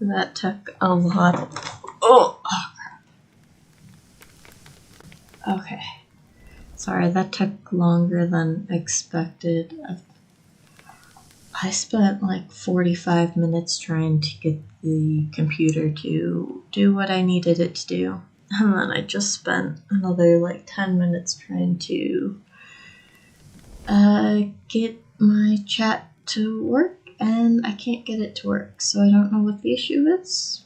That took a lot. Oh crap. Okay. Sorry, that took longer than expected. I spent like 45 minutes trying to get the computer to do what I needed it to do. And then I just spent another like 10 minutes trying to get my chat to work, and I can't get it to work, so I don't know what the issue is.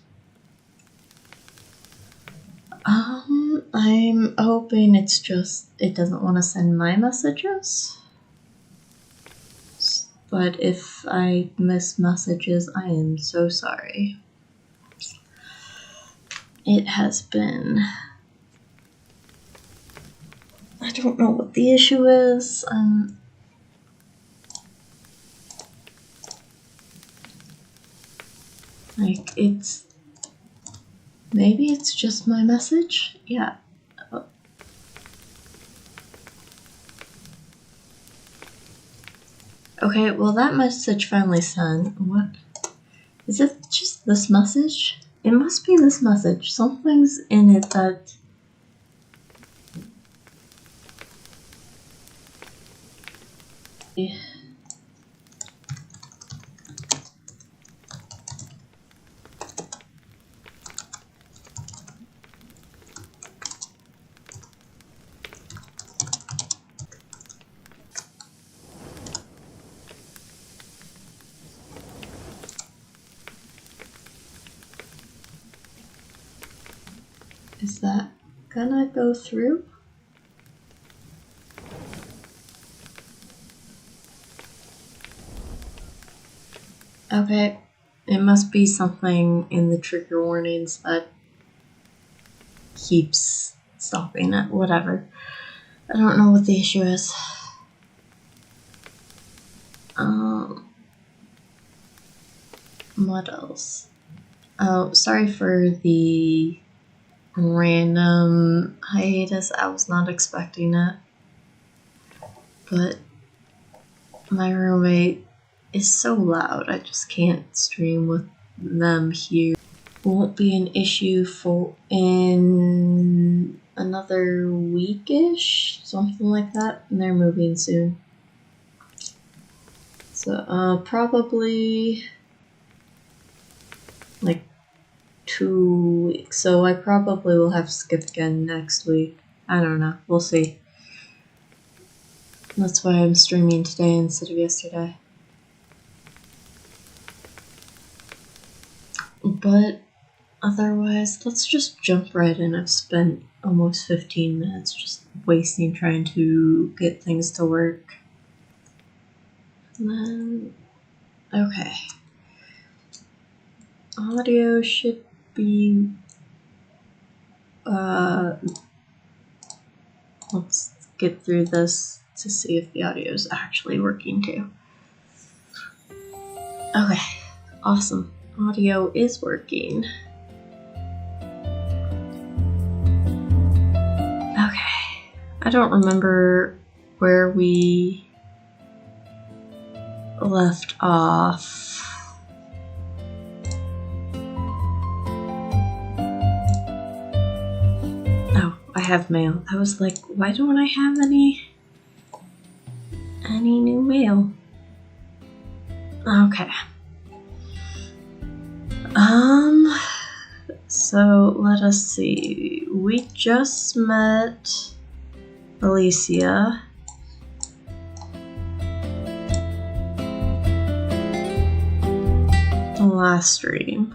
I'm hoping it's just it doesn't want to send my messages. But if I miss messages, I am so sorry. It has been... I don't know what the issue is. Like, it's... Maybe it's just my message? Yeah. Okay, well that message finally sent. What? Is it just this message? It must be this message. Something's in it that... Is that gonna go through? Okay, it must be something in the trigger warnings that keeps stopping it. Whatever. I don't know what the issue is. What else? Oh, sorry for the random hiatus. I was not expecting it. But my roommate is so loud, I just can't stream with them here. Won't be an issue for in another weekish, something like that, and they're moving soon. So probably like 2 weeks. So I probably will have to skip again next week. I don't know. We'll see. That's why I'm streaming today instead of yesterday. But otherwise, let's just jump right in. I've spent almost 15 minutes just wasting trying to get things to work. And then, okay. Audio should be, let's get through this to see if the audio is actually working too. Okay, awesome. Audio is working. Okay, I don't remember where we left off. Oh, I have mail. I was like, why don't I have any new mail? Okay. So let us see. We just met Alicia. The last stream.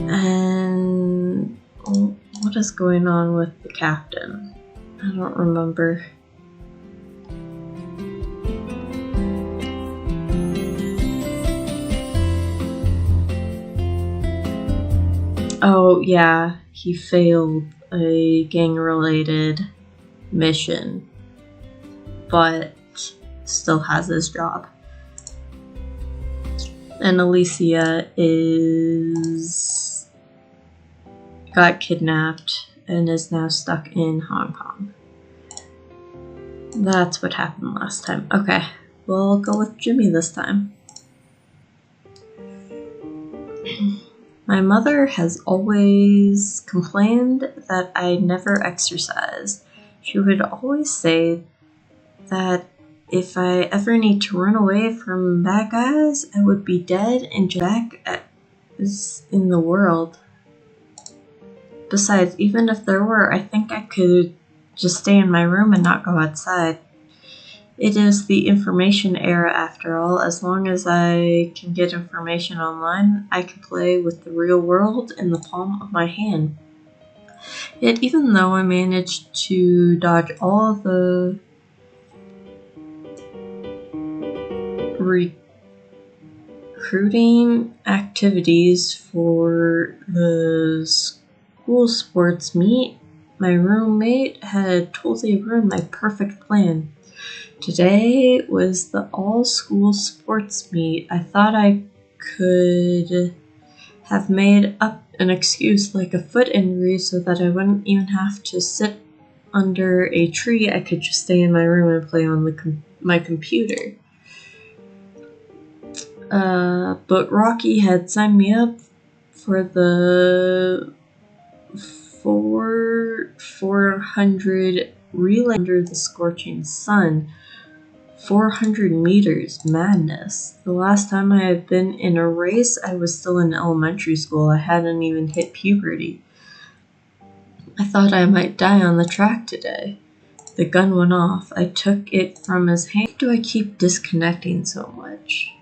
And what is going on with the captain? I don't remember. Oh, yeah, he failed a gang-related mission, but still has his job. And Alicia got kidnapped and is now stuck in Hong Kong. That's what happened last time. Okay, we'll go with Jimmy this time. My mother has always complained that I never exercise. She would always say that if I ever need to run away from bad guys, I would be dead and back in the world. Besides, even if there were, I think I could just stay in my room and not go outside. It is the information era after all. As long as I can get information online, I can play with the real world in the palm of my hand. Yet even though I managed to dodge all the recruiting activities for the school sports meet, my roommate had totally ruined my perfect plan. Today was the all-school sports meet. I thought I could have made up an excuse like a foot injury so that I wouldn't even have to sit under a tree. I could just stay in my room and play on my computer. But Rocky had signed me up for the 400 relay under the scorching sun. 400 meters, madness. The last time I had been in a race, I was still in elementary school. I hadn't even hit puberty. I thought I might die on the track today. The gun went off. I took it from his hand. Why do I keep disconnecting so much?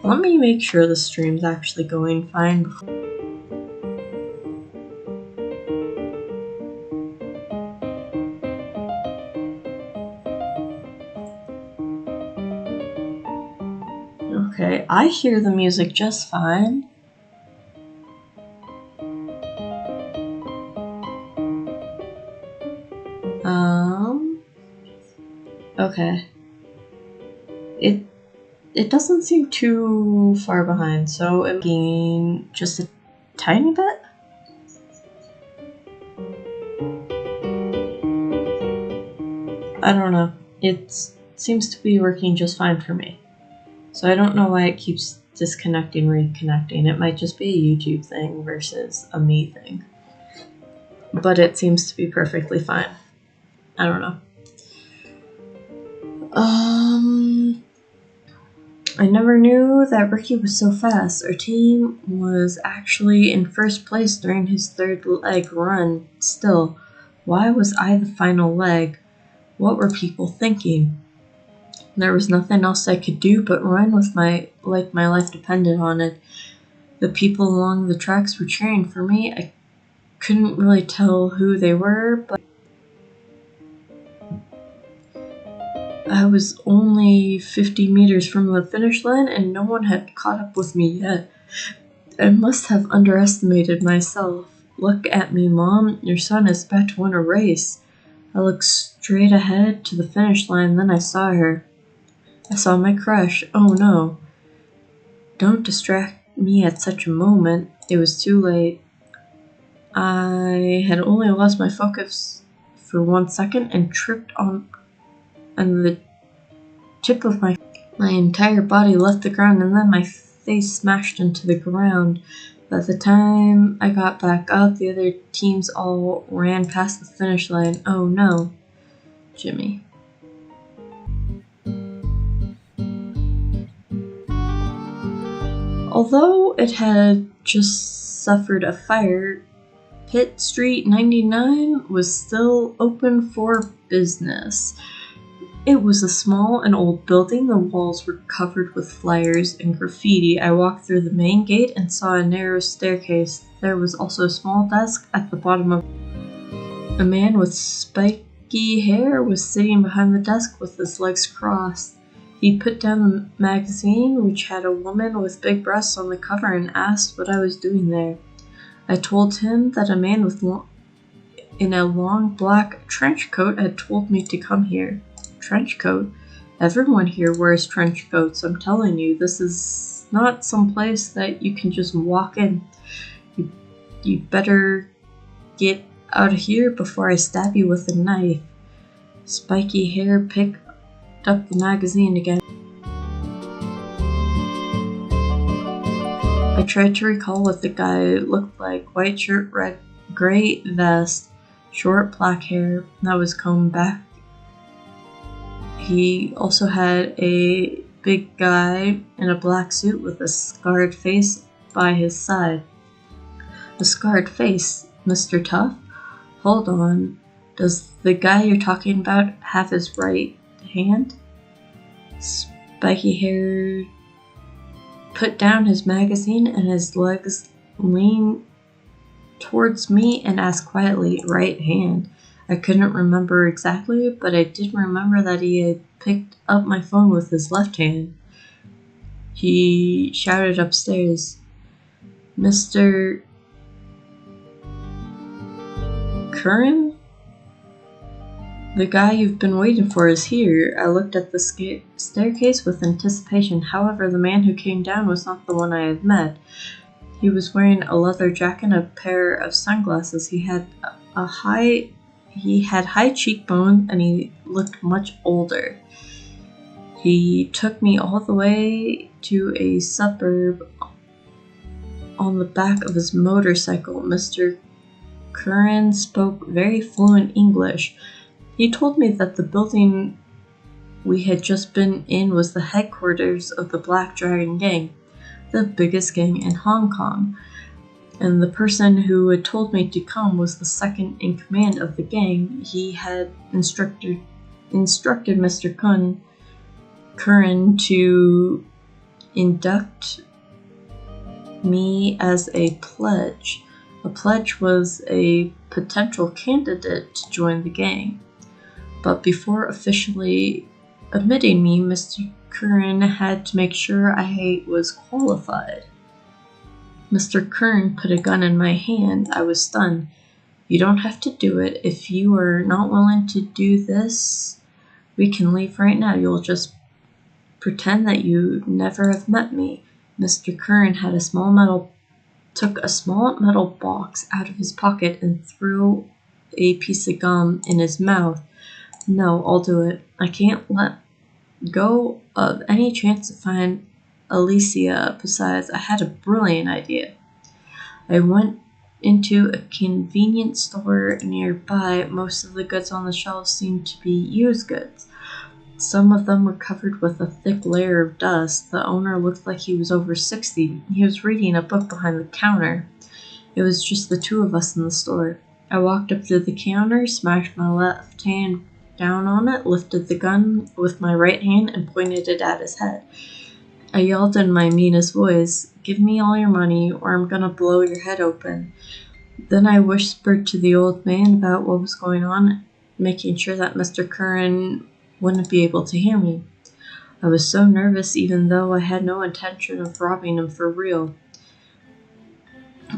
Let me make sure the stream's actually going fine before. Okay, I hear the music just fine. Okay. It doesn't seem too far behind, so it being just a tiny bit? I don't know. It seems to be working just fine for me. So I don't know why it keeps disconnecting, reconnecting. It might just be a YouTube thing versus a me thing. But it seems to be perfectly fine. I don't know. I never knew that Ricky was so fast. Our team was actually in first place during his third leg run. Still, why was I the final leg? What were people thinking? There was nothing else I could do but run with my life depended on it. The people along the tracks were cheering for me. I couldn't really tell who they were, but I was only 50 meters from the finish line and no one had caught up with me yet. I must have underestimated myself. Look at me, Mom. Your son is about to win a race. I looked straight ahead to the finish line, then I saw her. I saw my crush. Oh no. Don't distract me at such a moment. It was too late. I had only lost my focus for 1 second and tripped on the tip of my entire body left the ground and then my face smashed into the ground. By the time I got back up, the other teams all ran past the finish line. Oh no, Jimmy. Although it had just suffered a fire, Pitt Street 99 was still open for business. It was a small and old building. The walls were covered with flyers and graffiti. I walked through the main gate and saw a narrow staircase. There was also a small desk at the bottom of it. A man with spiky hair was sitting behind the desk with his legs crossed. He put down the magazine, which had a woman with big breasts on the cover, and asked what I was doing there. I told him that a man in a long black trench coat had told me to come here. Trench coat? Everyone here wears trench coats. I'm telling you, this is not some place that you can just walk in. You better get out of here before I stab you with a knife. Spiky hair picked up the magazine again. I tried to recall what the guy looked like. White shirt, red, gray vest, short black hair that was combed back. He also had a big guy in a black suit with a scarred face by his side. A scarred face, Mr. Tough? Hold on. Does the guy you're talking about have his right hand? Spiky hair put down his magazine and his legs leaned towards me and asked quietly, right hand. I couldn't remember exactly, but I did remember that he had picked up my phone with his left hand. He shouted upstairs, Mr. Curran? The guy you've been waiting for is here. I looked at the staircase with anticipation. However, the man who came down was not the one I had met. He was wearing a leather jacket and a pair of sunglasses. He had high cheekbones and he looked much older. He took me all the way to a suburb on the back of his motorcycle. Mr. Curran spoke very fluent English. He told me that the building we had just been in was the headquarters of the Black Dragon Gang, the biggest gang in Hong Kong. And the person who had told me to come was the second in command of the gang. He had instructed Mr. Curran to induct me as a pledge. A pledge was a potential candidate to join the gang. But before officially admitting me, Mr. Curran had to make sure I was qualified. Mr. Curran put a gun in my hand. I was stunned. You don't have to do it. If you are not willing to do this, we can leave right now. You'll just pretend that you never have met me. Mr. Curran had took a small metal box out of his pocket and threw a piece of gum in his mouth. No, I'll do it. I can't let go of any chance to find Alicia. Besides, I had a brilliant idea. I went into a convenience store nearby. Most of the goods on the shelves seemed to be used goods. Some of them were covered with a thick layer of dust. The owner looked like he was over 60. He was reading a book behind the counter. It was just the two of us in the store. I walked up to the counter, smashed my left hand down on it, lifted the gun with my right hand, and pointed it at his head. I yelled in my meanest voice, "Give me all your money, or I'm gonna blow your head open." Then I whispered to the old man about what was going on, making sure that Mr. Curran wouldn't be able to hear me. I was so nervous, even though I had no intention of robbing him for real.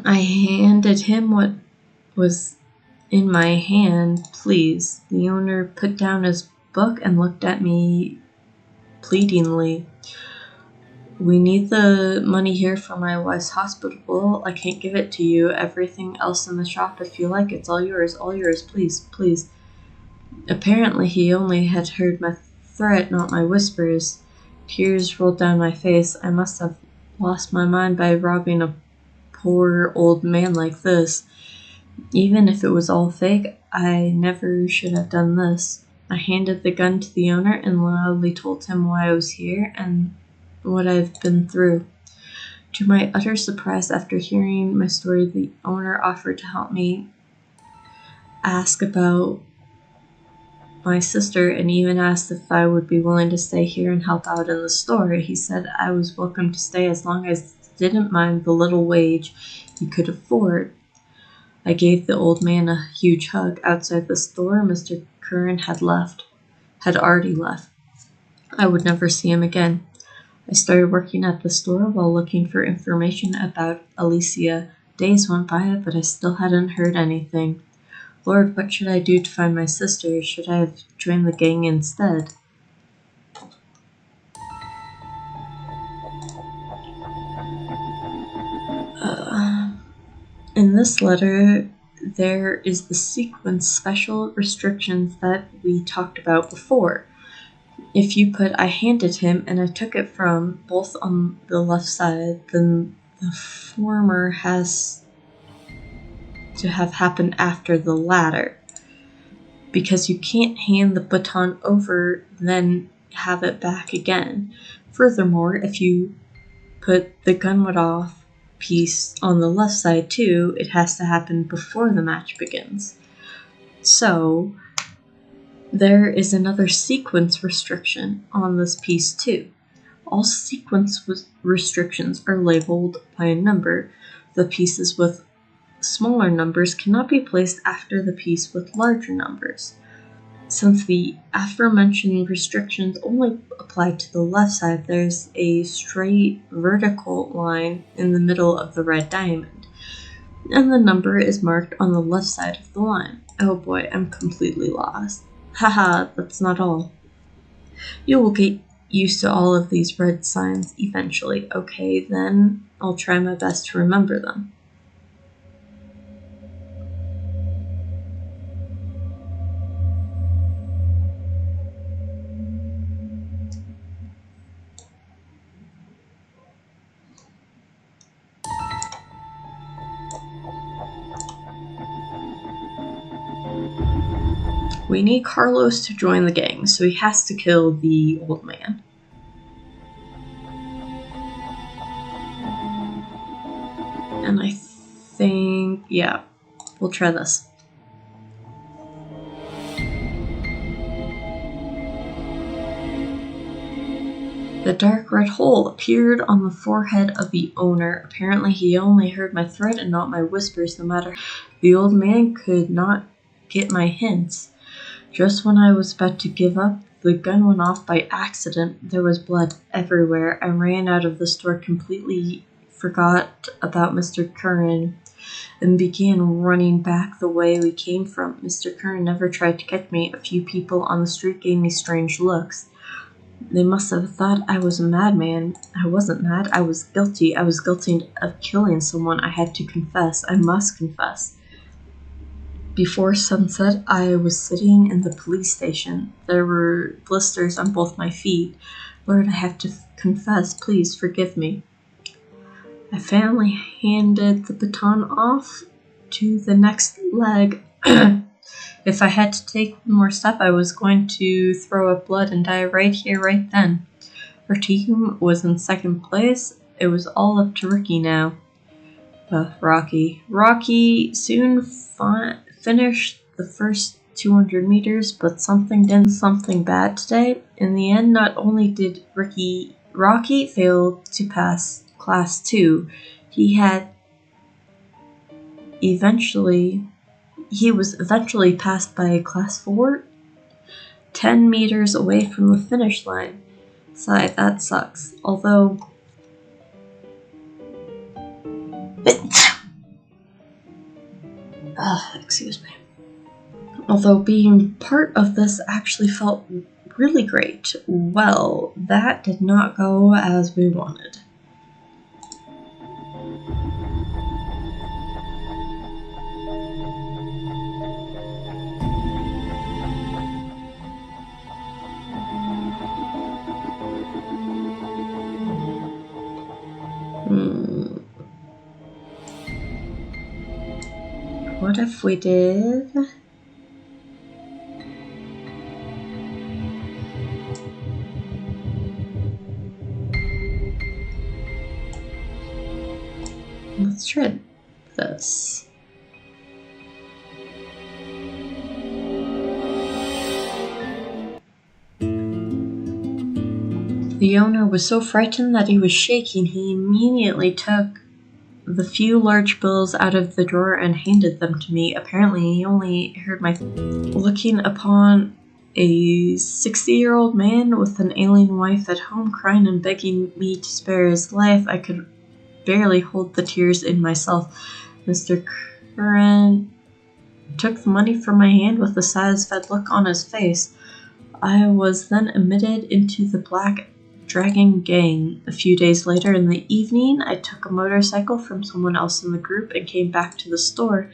I handed him what was in my hand. Please. The owner put down his book and looked at me pleadingly. We need the money here for my wife's hospital. I can't give it to you. Everything else in the shop, if you like, it's all yours, please, please. Apparently he only had heard my threat, not my whispers. Tears rolled down my face. I must have lost my mind by robbing a poor old man like this. Even if it was all fake, I never should have done this. I handed the gun to the owner and loudly told him why I was here and what I've been through. To my utter surprise, after hearing my story, the owner offered to help me ask about my sister and even asked if I would be willing to stay here and help out in the store. He said I was welcome to stay as long as I didn't mind the little wage he could afford. I gave the old man a huge hug. Outside the store, Mr. Curran had already left. I would never see him again. I started working at the store while looking for information about Alicia. Days went by, but I still hadn't heard anything. Lord, what should I do to find my sister? Should I have joined the gang instead? In this letter, there is the sequence special restrictions that we talked about before. If you put I handed him and I took it from both on the left side, then the former has to have happened after the latter, because you can't hand the baton over, then have it back again. Furthermore, if you put the gun went off piece on the left side too, it has to happen before the match begins. So, there is another sequence restriction on this piece too. All sequence restrictions are labeled by a number. The pieces with smaller numbers cannot be placed after the piece with larger numbers. Since the aforementioned restrictions only apply to the left side, there's a straight vertical line in the middle of the red diamond, and the number is marked on the left side of the line. Oh boy, I'm completely lost. Haha, that's not all. You will get used to all of these red signs eventually. Okay, then I'll try my best to remember them. We need Carlos to join the gang, so he has to kill the old man. And I think, yeah, we'll try this. The dark red hole appeared on the forehead of the owner. Apparently he only heard my threat and not my whispers, no matter. The old man could not get my hints. Just when I was about to give up, the gun went off by accident. There was blood everywhere. I ran out of the store, completely forgot about Mr. Curran, and began running back the way we came from. Mr. Curran never tried to catch me. A few people on the street gave me strange looks. They must have thought I was a madman. I wasn't mad. I was guilty. I was guilty of killing someone. I had to confess. I must confess. Before sunset, I was sitting in the police station. There were blisters on both my feet. Lord, I have to confess. Please forgive me. I finally handed the baton off to the next leg. If I had to take one more step, I was going to throw up blood and die right here, right then. Our team was in second place. It was all up to Ricky now. Rocky. Rocky soon finished the first 200 meters, but something bad today. In the end, not only did Rocky fail to pass Class 2, he was eventually passed by Class 4, 10 meters away from the finish line. Sigh, that sucks. Although... excuse me. Although being part of this actually felt really great. Well, that did not go as we wanted. What if we did... Let's try this. The owner was so frightened that he was shaking. He immediately took the few large bills out of the drawer and handed them to me. Apparently, he only heard my looking upon a 60-year-old man with an ailing wife at home, crying and begging me to spare his life. I could barely hold the tears in myself. Mr. Curran took the money from my hand with a satisfied look on his face. I was then admitted into the Black Dragon gang. A few days later in the evening, I took a motorcycle from someone else in the group and came back to the store.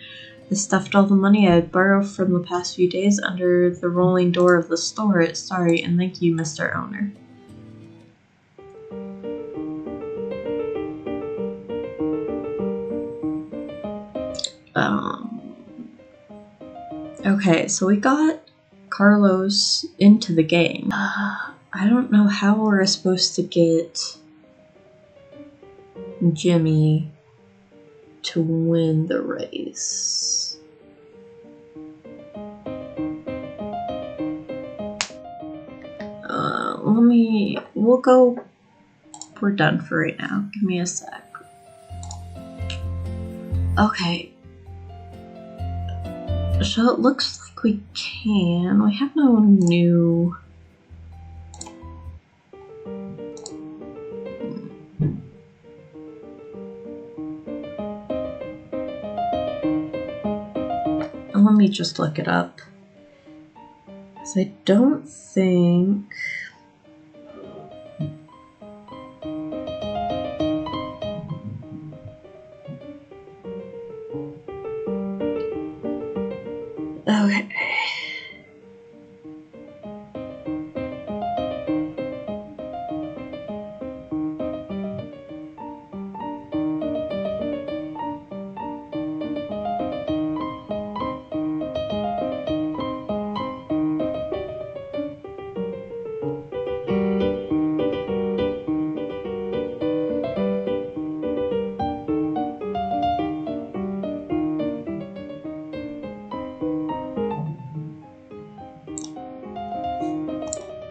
I stuffed all the money I had borrowed from the past few days under the rolling door of the store. Sorry, and thank you, Mr. Owner. Okay, so we got Carlos into the game. I don't know how we're supposed to get Jimmy to win the race. We're done for right now. Give me a sec. Okay. So it looks like we can. We have no new... Let me just look it up. Because I don't think... Okay.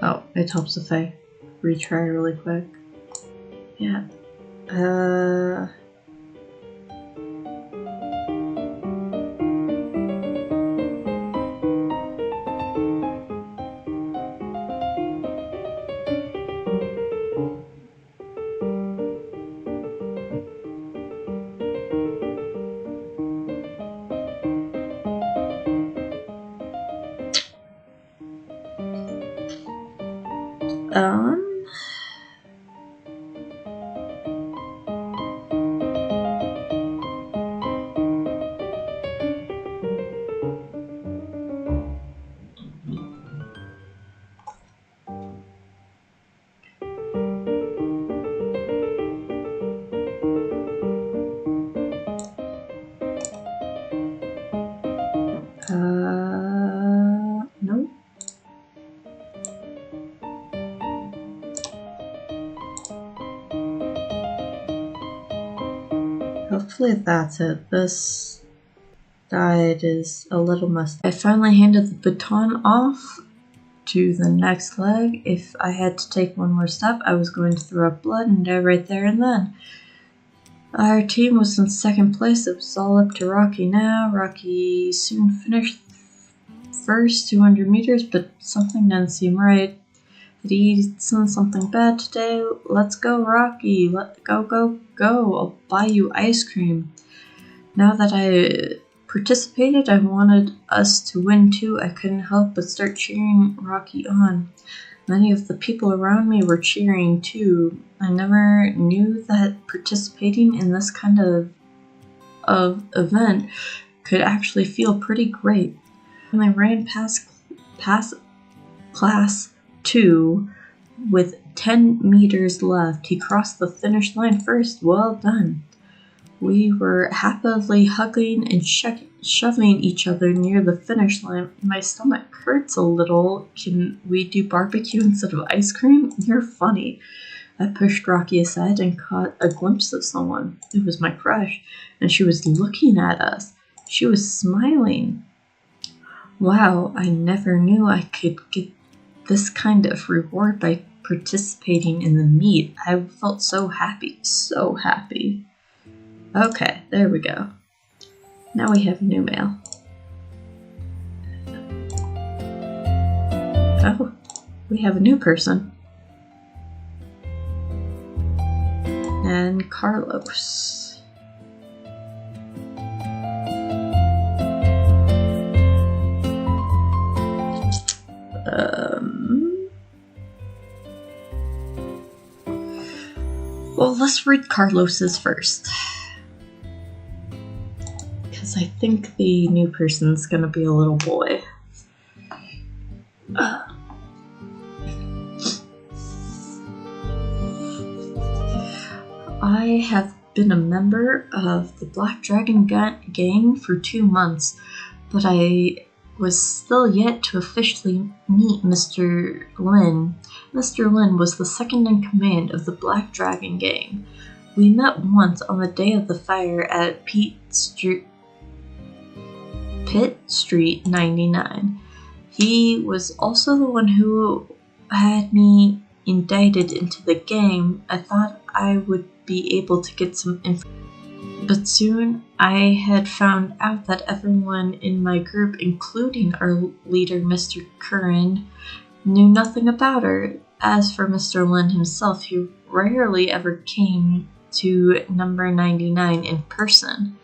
Oh, it helps if I retry really quick. Yeah. No. Hopefully that's it. This guide is a little messed up. I finally handed the baton off to the next leg. If I had to take one more step, I was going to throw up blood and die right there and then. Our team was in second place. It was all up to Rocky now. Rocky soon finished first 200 meters, but something didn't seem right. Did he eat something bad today? Let's go, Rocky. Go. I'll buy you ice cream. Now that I participated, I wanted us to win too. I couldn't help but start cheering Rocky on. Many of the people around me were cheering too. I never knew that participating in this kind of event could actually feel pretty great. When I ran past class 2 with 10 meters left, he crossed the finish line first. Well done. We were happily hugging and shoving each other near the finish line. My stomach hurts a little. Can we do barbecue instead of ice cream? You're funny. I pushed Rocky aside and caught a glimpse of someone. It was my crush, and she was looking at us. She was smiling. Wow, I never knew I could get this kind of reward by participating in the meet. I felt so happy, so happy. Okay, there we go. Now we have new mail. Oh, we have a new person. And Carlos. Well, let's read Carlos's first. Because I think the new person's gonna be a little boy. I have been a member of the Black Dragon gang for 2 months, but I was still yet to officially meet Mr. Lin. Mr. Lin was the second in command of the Black Dragon gang. We met once on the day of the fire at Pitt Street 99. He was also the one who had me indicted into the game. I thought I would be able to get some information, but soon I had found out that everyone in my group, including our leader, Mr. Curran, knew nothing about her. As for Mr. Lin himself, he rarely ever came to number 99 in person.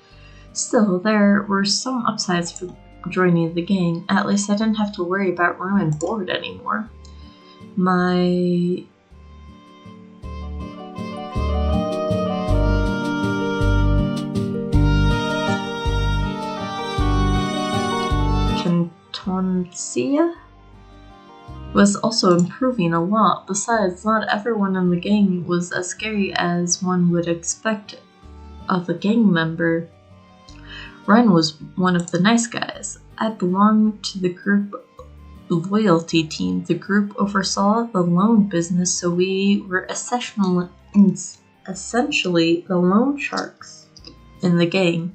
Still, there were some upsides for joining the gang. At least I didn't have to worry about room and board anymore. My cantoncia was also improving a lot. Besides, not everyone in the gang was as scary as one would expect of a gang member. Ren was one of the nice guys. I belonged to the group loyalty team. The group oversaw the loan business, so we were essentially the loan sharks in the gang.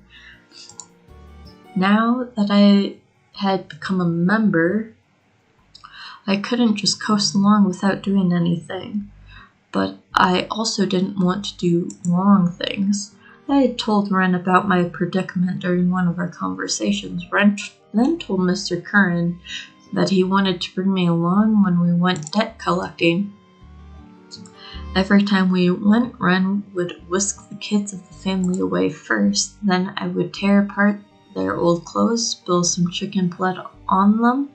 Now that I had become a member, I couldn't just coast along without doing anything. But I also didn't want to do wrong things. I had told Ren about my predicament during one of our conversations. Ren then told Mr. Curran that he wanted to bring me along when we went debt collecting. Every time we went, Ren would whisk the kids of the family away first. Then I would tear apart their old clothes, spill some chicken blood on them,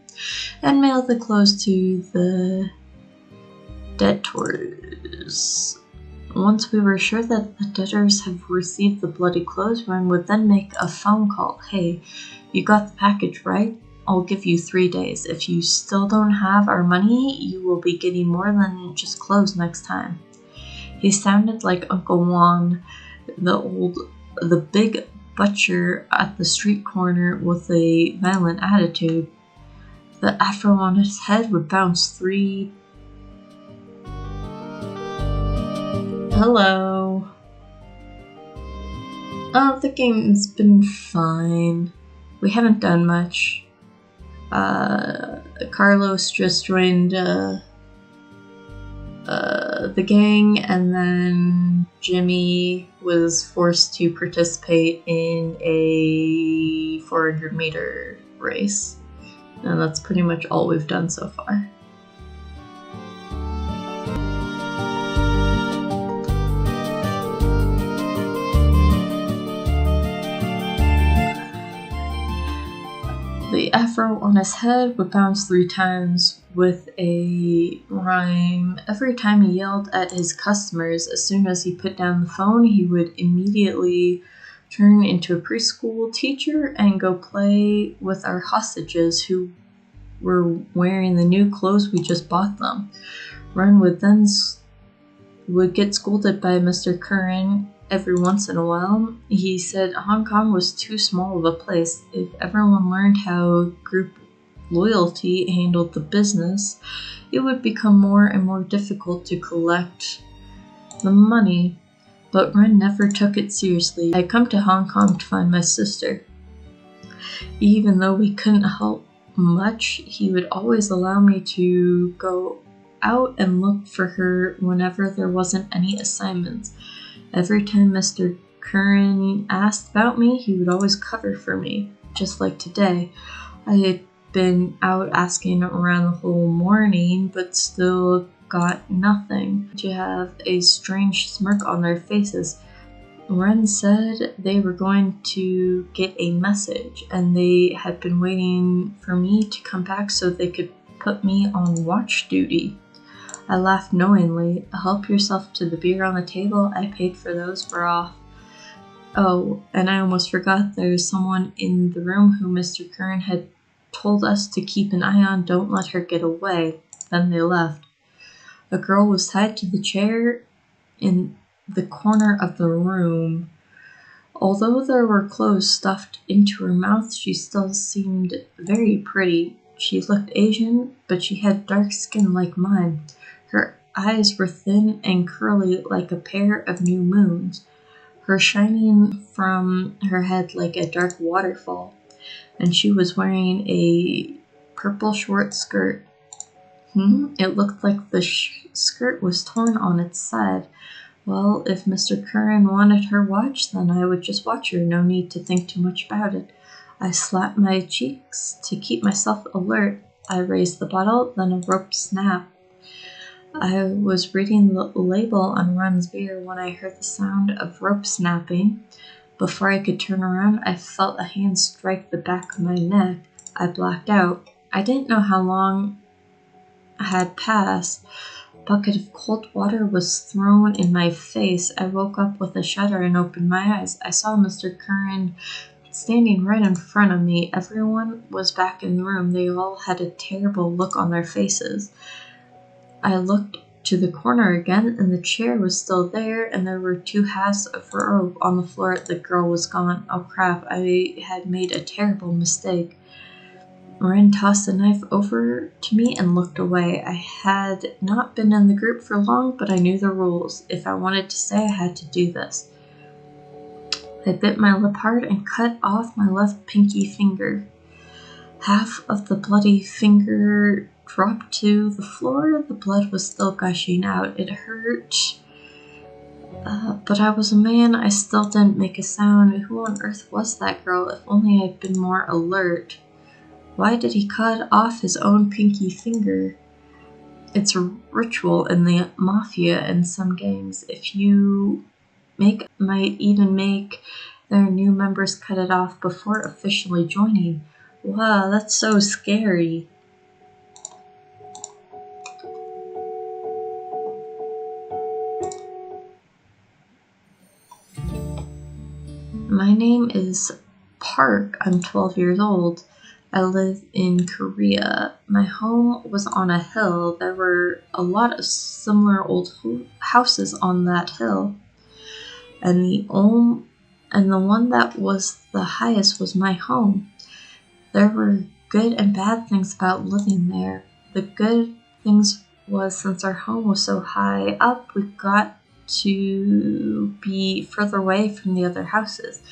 and mail the clothes to the debtors. Once we were sure that the debtors have received the bloody clothes, Ren would then make a phone call. Hey, you got the package, right? I'll give you 3 days. If you still don't have our money, you will be getting more than just clothes next time. He sounded like Uncle Juan, the big butcher at the street corner with a violent attitude. The afro on his head would bounce 3. Hello. Oh, the game's been fine. We haven't done much. Carlos just joined the gang, and then Jimmy was forced to participate in a 400-meter race. And that's pretty much all we've done so far. The afro on his head would bounce 3 times with a rhyme. Every time he yelled at his customers, as soon as he put down the phone, he would immediately turn into a preschool teacher and go play with our hostages who were wearing the new clothes we just bought them. Ren would get scolded by Mr. Curran every once in a while. He said Hong Kong was too small of a place. If everyone learned how group loyalty handled the business, it would become more and more difficult to collect the money. But Ren never took it seriously. I'd come to Hong Kong to find my sister. Even though we couldn't help much, he would always allow me to go out and look for her whenever there wasn't any assignments. Every time Mr. Curran asked about me, he would always cover for me, just like today. I had been out asking around the whole morning, but still got nothing. To have a strange smirk on their faces. Ren said they were going to get a message, and they had been waiting for me to come back so they could put me on watch duty. I laughed knowingly. Help yourself to the beer on the table. I paid for those. We're off. Oh, and I almost forgot there's someone in the room who Mr. Curran had told us to keep an eye on. Don't let her get away. Then they left. A girl was tied to the chair in the corner of the room. Although there were clothes stuffed into her mouth, she still seemed very pretty. She looked Asian, but she had dark skin like mine. Her eyes were thin and curly like a pair of new moons, her shining from her head like a dark waterfall, and she was wearing a purple short skirt. It looked like the skirt was torn on its side. Well, if Mr. Curran wanted her watched, then I would just watch her, no need to think too much about it. I slapped my cheeks to keep myself alert. I raised the bottle, then a rope snapped. I was reading the label on Ron's beer when I heard the sound of rope snapping. Before I could turn around, I felt a hand strike the back of my neck. I blacked out. I didn't know how long had passed. A bucket of cold water was thrown in my face. I woke up with a shudder and opened my eyes. I saw Mr. Curran standing right in front of me. Everyone was back in the room. They all had a terrible look on their faces. I looked to the corner again, and the chair was still there, and there were 2 halves of rope on the floor. The girl was gone. Oh crap, I had made a terrible mistake. Ren tossed the knife over to me and looked away. I had not been in the group for long, but I knew the rules. If I wanted to stay, I had to do this. I bit my lip hard and cut off my left pinky finger. Half of the bloody finger dropped to the floor. The blood was still gushing out. It hurt. But I was a man. I still didn't make a sound. Who on earth was that girl? If only I'd been more alert. Why did he cut off his own pinky finger? It's a ritual in the mafia and some gangs. If you might even make their new members cut it off before officially joining. Wow, that's so scary. My name is Park. I'm 12 years old. I live in Korea. My home was on a hill. There were a lot of similar old houses on that hill. And the one that was the highest was my home. There were good and bad things about living there. The good things was since our home was so high up, we got to be further away from the other houses.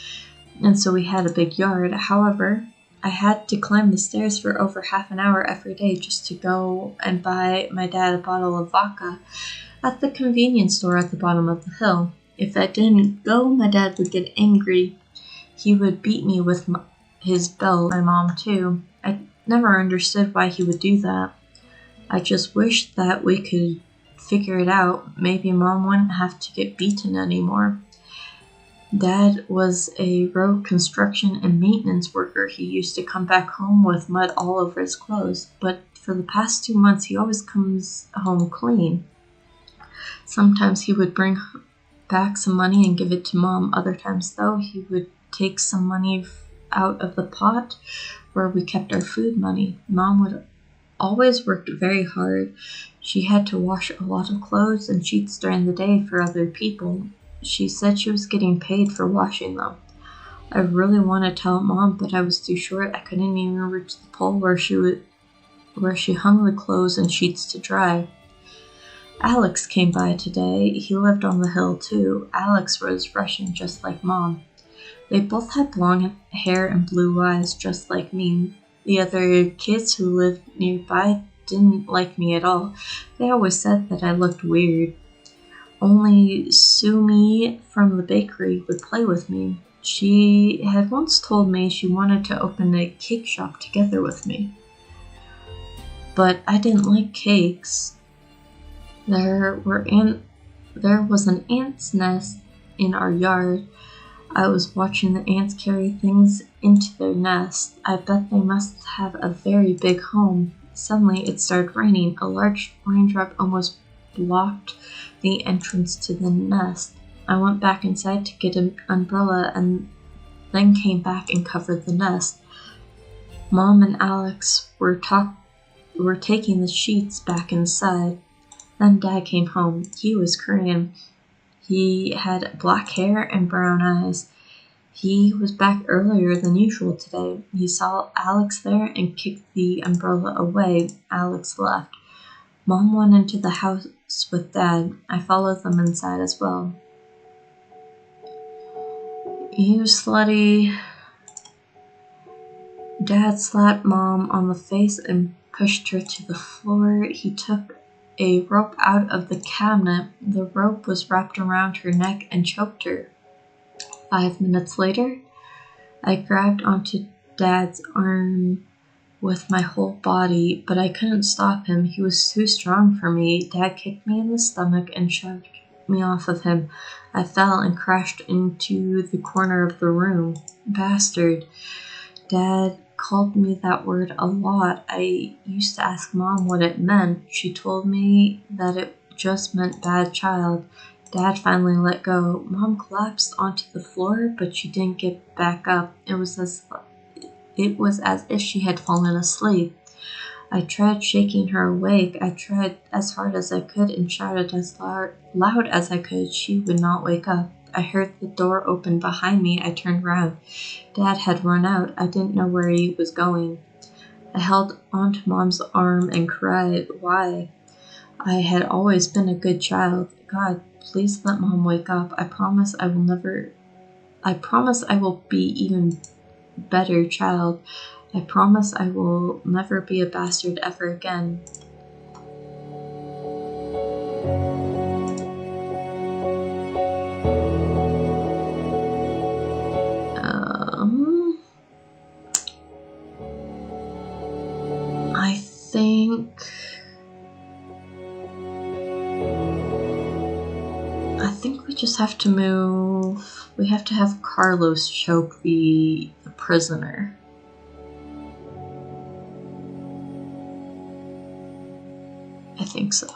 And so we had a big yard. However, I had to climb the stairs for over half an hour every day just to go and buy my dad a bottle of vodka at the convenience store at the bottom of the hill. If I didn't go, my dad would get angry. He would beat me with his belt, my mom too. I never understood why he would do that. I just wished that we could figure it out. Maybe mom wouldn't have to get beaten anymore. Dad was a road construction and maintenance worker. He used to come back home with mud all over his clothes, but for the past 2 months he always comes home clean. Sometimes he would bring back some money and give it to mom. Other times though, he would take some money out of the pot where we kept our food money. Mom would always work very hard. She had to wash a lot of clothes and sheets during the day for other people. She said she was getting paid for washing them. I really want to tell mom, but I was too short. I couldn't even reach the pole where she hung the clothes and sheets to dry. Alex came by today. He lived on the hill too. Alex was Russian just like mom. They both had blonde hair and blue eyes just like me. The other kids who lived nearby didn't like me at all. They always said that I looked weird. Only Sumi from the bakery would play with me. She had once told me she wanted to open a cake shop together with me. But I didn't like cakes. There was an ant's nest in our yard. I was watching the ants carry things into their nest. I bet they must have a very big home. Suddenly it started raining. A large raindrop almost blocked the entrance to the nest. I went back inside to get an umbrella and then came back and covered the nest. Mom and Alex were taking the sheets back inside. Then Dad came home. He was Korean. He had black hair and brown eyes. He was back earlier than usual today. He saw Alex there and kicked the umbrella away. Alex left. Mom went into the house with Dad. I followed them inside as well. You slutty. Dad slapped Mom on the face and pushed her to the floor. He took a rope out of the cabinet. The rope was wrapped around her neck and choked her. 5 minutes later, I grabbed onto Dad's arm with my whole body, but I couldn't stop him. He was too strong for me. Dad kicked me in the stomach and shoved me off of him. I fell and crashed into the corner of the room. Bastard. Dad called me that word a lot. I used to ask Mom what it meant. She told me that it just meant bad child. Dad finally let go. Mom collapsed onto the floor, but she didn't get back up. It was as if she had fallen asleep. I tried shaking her awake. I tried as hard as I could and shouted as loud as I could. She would not wake up. I heard the door open behind me. I turned round. Dad had run out. I didn't know where he was going. I held onto Mom's arm and cried. Why? I had always been a good child. God, please let Mom wake up. I promise I will be even better child. I promise I will never be a bastard ever again. I think we just have to move. We have to have Carlos choke the prisoner. I think so.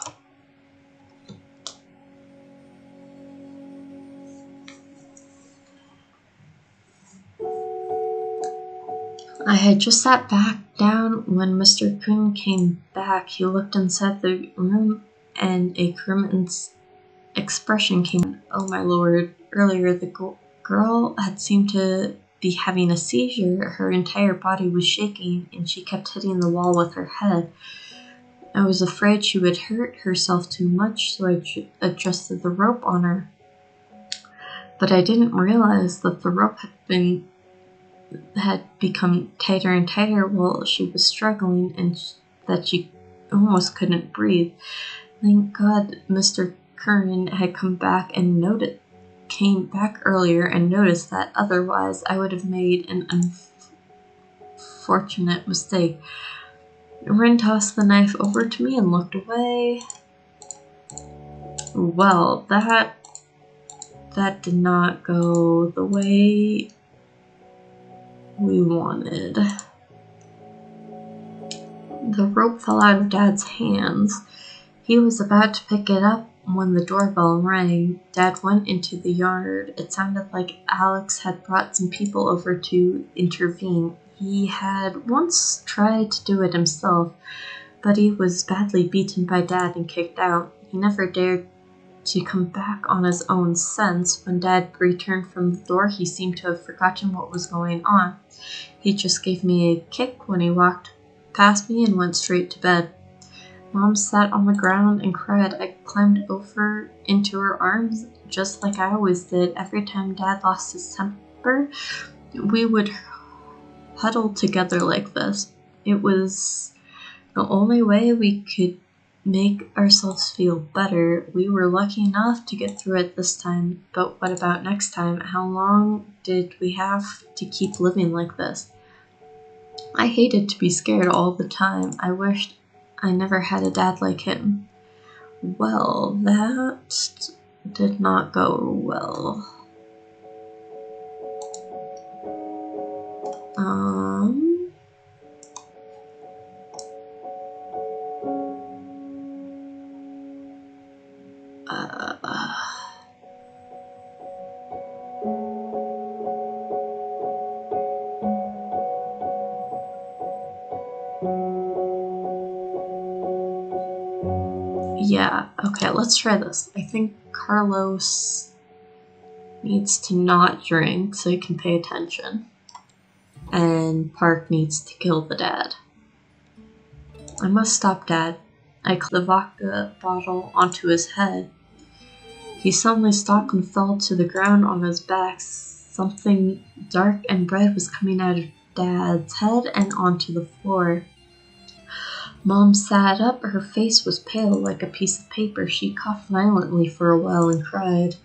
I had just sat back down when Mr. Kuhn came back. He looked inside the room and a grim expression came. Oh my lord. Earlier the girl had seemed to be having a seizure. Her entire body was shaking and she kept hitting the wall with her head. I was afraid she would hurt herself too much, so I adjusted the rope on her. But I didn't realize that the rope had become tighter and tighter while she was struggling and that she almost couldn't breathe. Thank God Mr. Curran had come back earlier and noticed that, otherwise I would have made an unfortunate mistake. Rin tossed the knife over to me and looked away. Well, that did not go the way we wanted. The rope fell out of Dad's hands. He was about to pick it up when the doorbell rang. Dad went into the yard. It sounded like Alex had brought some people over to intervene. He had once tried to do it himself, but he was badly beaten by Dad and kicked out. He never dared to come back on his own since. When Dad returned from the door, he seemed to have forgotten what was going on. He just gave me a kick when he walked past me and went straight to bed. Mom sat on the ground and cried. I climbed over into her arms, just like I always did. Every time Dad lost his temper, we would huddle together like this. It was the only way we could make ourselves feel better. We were lucky enough to get through it this time, but what about next time? How long did we have to keep living like this? I hated to be scared all the time. I wished I never had a dad like him. Well, that did not go well. Yeah, okay, let's try this. I think Carlos needs to not drink so he can pay attention. And Park needs to kill the dad. I must stop Dad. I clapped the vodka bottle onto his head. He suddenly stopped and fell to the ground on his back. Something dark and red was coming out of Dad's head and onto the floor. Mom sat up. Her face was pale like a piece of paper. She coughed violently for a while and cried.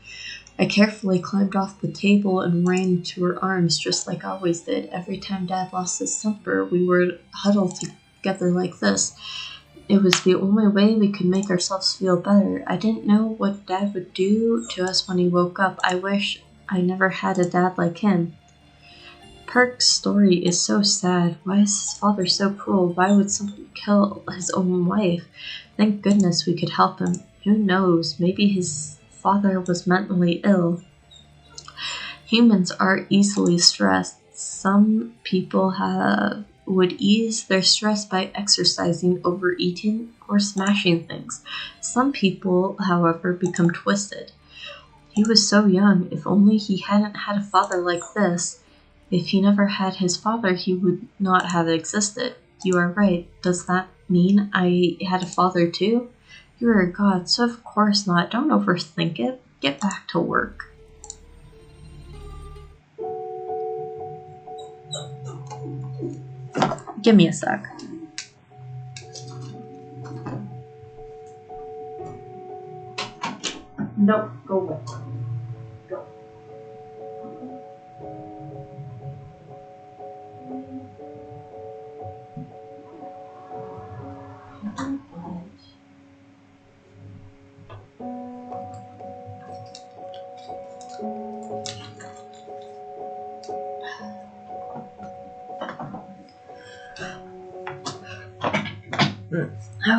I carefully climbed off the table and ran into her arms just like I always did. Every time Dad lost his temper, we were huddled together like this. It was the only way we could make ourselves feel better. I didn't know what Dad would do to us when he woke up. I wish I never had a dad like him. Park's story is so sad. Why is his father so cruel? Why would someone kill his own wife? Thank goodness we could help him. Who knows? Maybe his father was mentally ill. Humans are easily stressed. Some people would ease their stress by exercising, overeating, or smashing things. Some people, however, become twisted. He was so young. If only he hadn't had a father like this. If he never had his father, he would not have existed. You are right. Does that mean I had a father too? You are a god, so of course not. Don't overthink it. Get back to work. Give me a sec. Nope, go away. Go.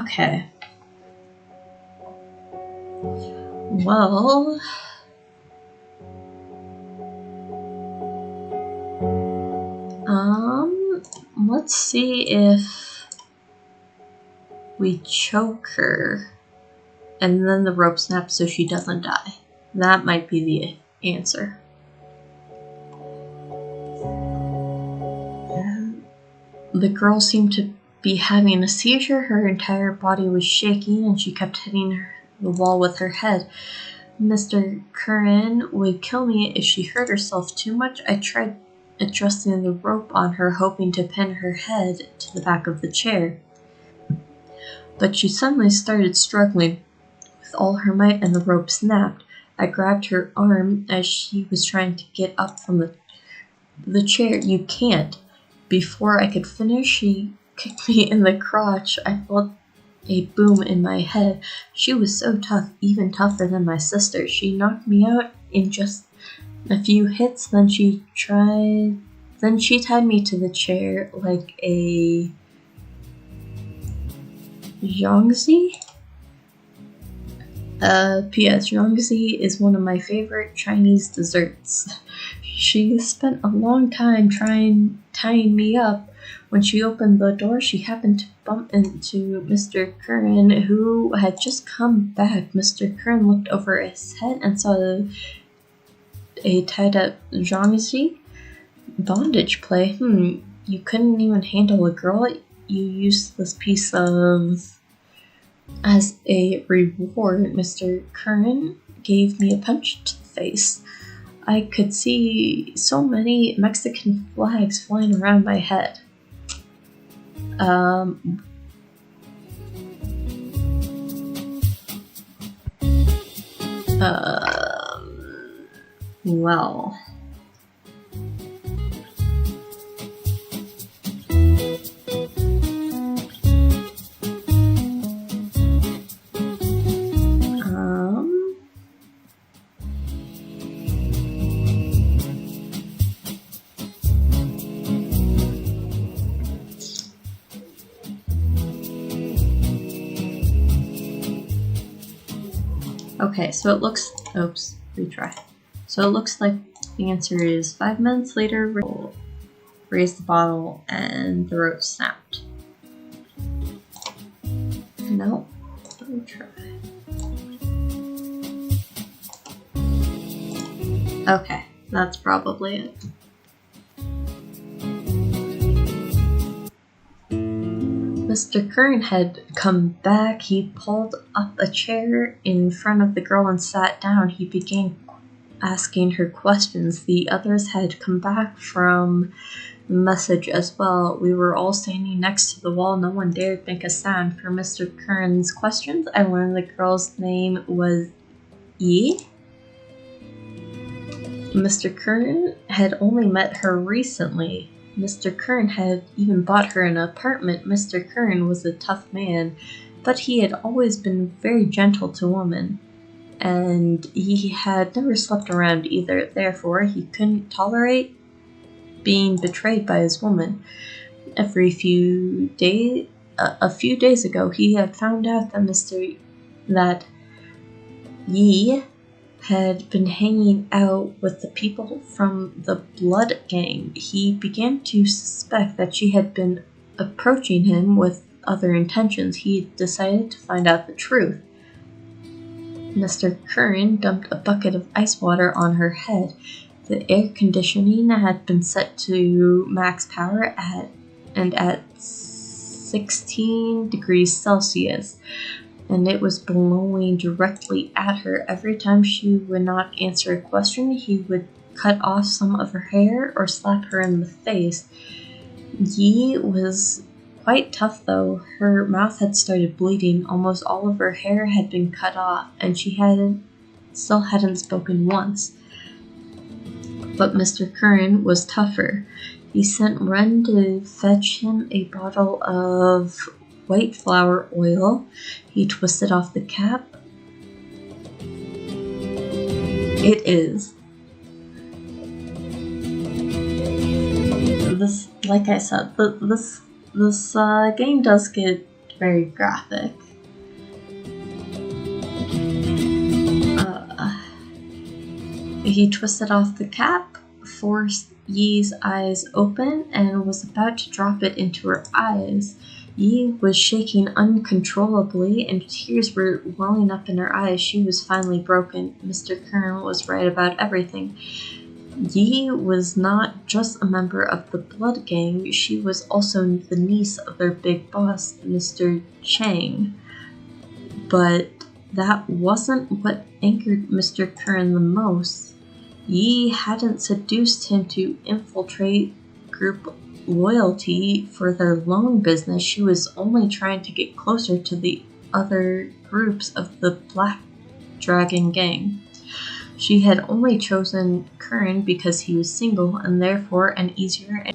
Okay. Well, let's see if we choke her and then the rope snaps so she doesn't die. That might be the answer. The girl seemed to be having a seizure. Her entire body was shaking and she kept hitting the wall with her head. Mr. Curran would kill me if she hurt herself too much. I tried adjusting the rope on her, hoping to pin her head to the back of the chair. But she suddenly started struggling with all her might and the rope snapped. I grabbed her arm as she was trying to get up from the chair. You can't. Before I could finish, she kicked me in the crotch. I felt a boom in my head. She was so tough, even tougher than my sister. She knocked me out in just a few hits, then she tied me to the chair like a Zhangzi. P.S. Zhangzi is one of my favorite Chinese desserts. She spent a long time tying me up. When she opened the door, she happened to bump into Mr. Curran, who had just come back. Mr. Curran looked over his head and saw a tied-up Zhangzi bondage play. You couldn't even handle a girl. You used this piece of... As a reward, Mr. Curran gave me a punch to the face. I could see so many Mexican flags flying around my head. Well... Okay, so it looks... Oops, retry. So it looks like the answer is 5 minutes later, raise the bottle and the rope snapped. No, retry. Okay, that's probably it. Mr. Curran had come back. He pulled up a chair in front of the girl and sat down. He began asking her questions. The others had come back from the message as well. We were all standing next to the wall. No one dared make a sound. For Mr. Curran's questions, I learned the girl's name was Yi. Mr. Curran had only met her recently. Mr. Curran had even bought her an apartment. Mr. Curran was a tough man, but he had always been very gentle to women, and he had never slept around either. Therefore, he couldn't tolerate being betrayed by his woman. A few days ago, he had found out that Yi had been hanging out with the people from the Blood Gang. He began to suspect that she had been approaching him with other intentions. He decided to find out the truth. Mr. Curran dumped a bucket of ice water on her head. The air conditioning had been set to max power at 16 degrees Celsius. And it was blowing directly at her. Every time she would not answer a question, he would cut off some of her hair or slap her in the face. Yi was quite tough though. Her mouth had started bleeding. Almost all of her hair had been cut off, and she still hadn't spoken once. But Mr. Curran was tougher. He sent Ren to fetch him a bottle of white flower oil. He twisted off the cap. It is. This, like I said, this game does get very graphic. He twisted off the cap, forced Yi's eyes open, and was about to drop it into her eyes. Yi was shaking uncontrollably, and tears were welling up in her eyes. She was finally broken. Mr. Curran was right about everything. Yi was not just a member of the Blood Gang, she was also the niece of their big boss, Mr. Chang. But that wasn't what angered Mr. Curran the most. Yi hadn't seduced him to infiltrate group loyalty for their loan business. She was only trying to get closer to the other groups of the Black Dragon Gang. She had only chosen Curran because he was single and therefore an easier.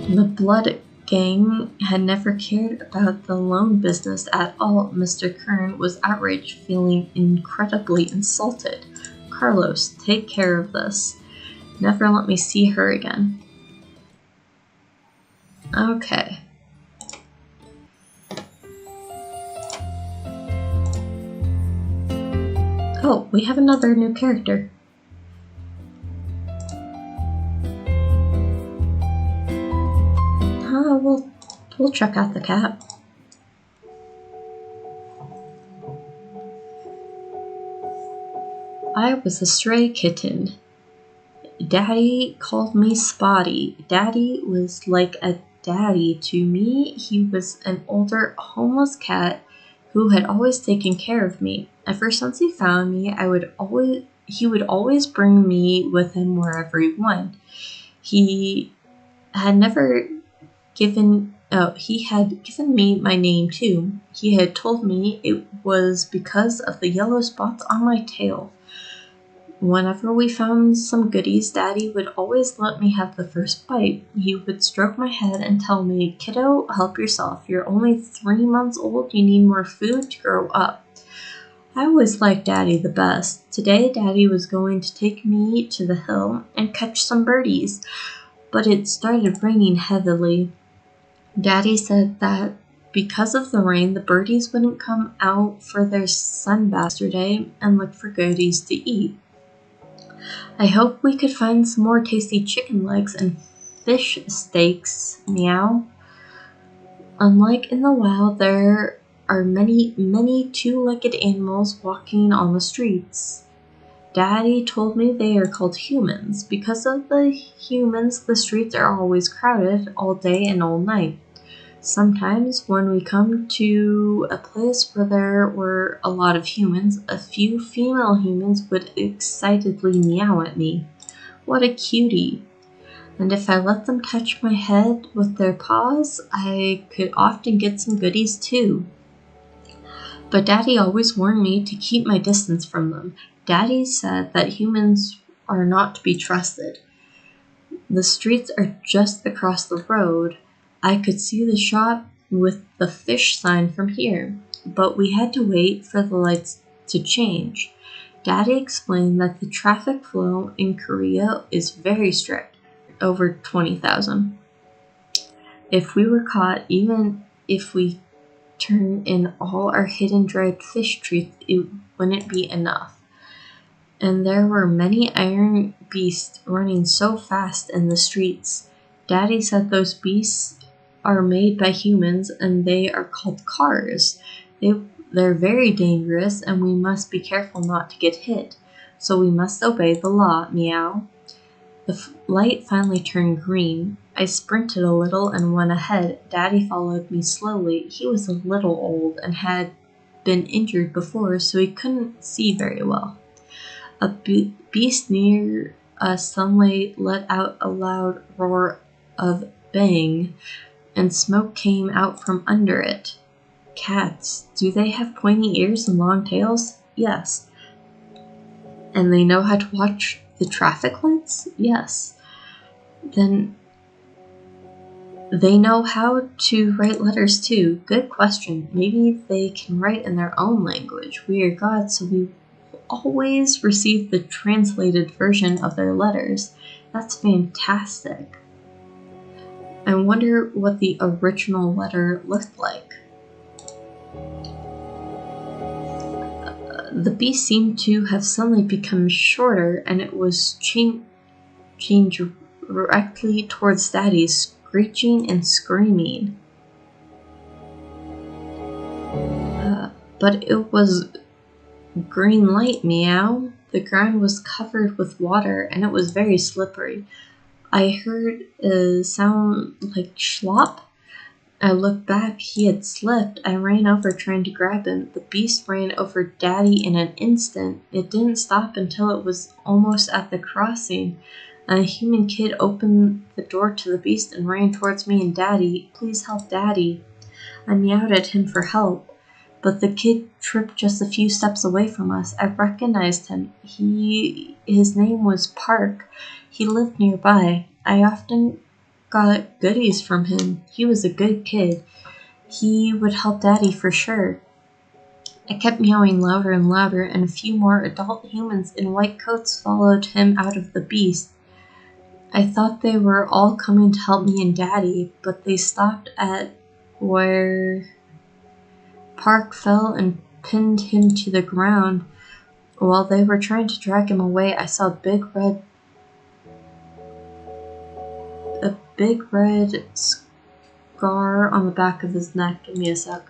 The Blood Gang had never cared about the loan business at all. Mr. Curran was outraged, feeling incredibly insulted. Carlos, take care of this. Never let me see her again. Okay. Oh, we have another new character. We'll check out the cat. I was a stray kitten. Daddy called me Spotty. Daddy was like a daddy to me. He was an older, homeless cat who had always taken care of me. Ever since he found me, he would always bring me with him wherever he went. He had given me my name too. He had told me it was because of the yellow spots on my tail. Whenever we found some goodies, Daddy would always let me have the first bite. He would stroke my head and tell me, "Kiddo, help yourself. You're only 3 months old. You need more food to grow up." I always liked Daddy the best. Today, Daddy was going to take me to the hill and catch some birdies, but it started raining heavily. Daddy said that because of the rain, the birdies wouldn't come out for their sunbath yesterday and look for goodies to eat. I hope we could find some more tasty chicken legs and fish steaks, meow. Unlike in the wild, there are many two-legged animals walking on the streets. Daddy told me they are called humans. Because of the humans, the streets are always crowded all day and all night. Sometimes when we come to a place where there were a lot of humans, a few female humans would excitedly meow at me. What a cutie. And if I let them touch my head with their paws, I could often get some goodies too. But Daddy always warned me to keep my distance from them. Daddy said that humans are not to be trusted. The streets are just across the road. I could see the shop with the fish sign from here, but we had to wait for the lights to change. Daddy explained that the traffic flow in Korea is very strict, over 20,000. If we were caught, even if we turned in all our hidden dried fish treats, it wouldn't be enough. And there were many iron beasts running so fast in the streets. Daddy said those beasts are made by humans and they are called cars. They're very dangerous and we must be careful not to get hit. So we must obey the law, meow. The light finally turned green. I sprinted a little and went ahead. Daddy followed me slowly. He was a little old and had been injured before, so he couldn't see very well. A beast near us suddenly let out a loud roar of bang, and smoke came out from under it. Cats, do they have pointy ears and long tails? Yes. And they know how to watch the traffic lights? Yes. Then they know how to write letters too. Good question. Maybe they can write in their own language. We are gods, so we always receive the translated version of their letters. That's fantastic. I wonder what the original letter looked like. The beast seemed to have suddenly become shorter, and it was changed directly towards Daddy, screeching and screaming. But it was green light, meow. The ground was covered with water, and it was very slippery. I heard a sound like slop. I looked back. He had slipped. I ran over trying to grab him. The beast ran over Daddy in an instant. It didn't stop until it was almost at the crossing. A human kid opened the door to the beast and ran towards me and Daddy. Please help Daddy. I meowed at him for help, but the kid tripped just a few steps away from us. I recognized him. His name was Park. He lived nearby. I often got goodies from him. He was a good kid. He would help Daddy for sure. I kept meowing louder and louder, and a few more adult humans in white coats followed him out of the beast. I thought they were all coming to help me and Daddy, but they stopped at where Park fell and pinned him to the ground. While they were trying to drag him away, I saw a big red scar on the back of his neck. Give me a sec.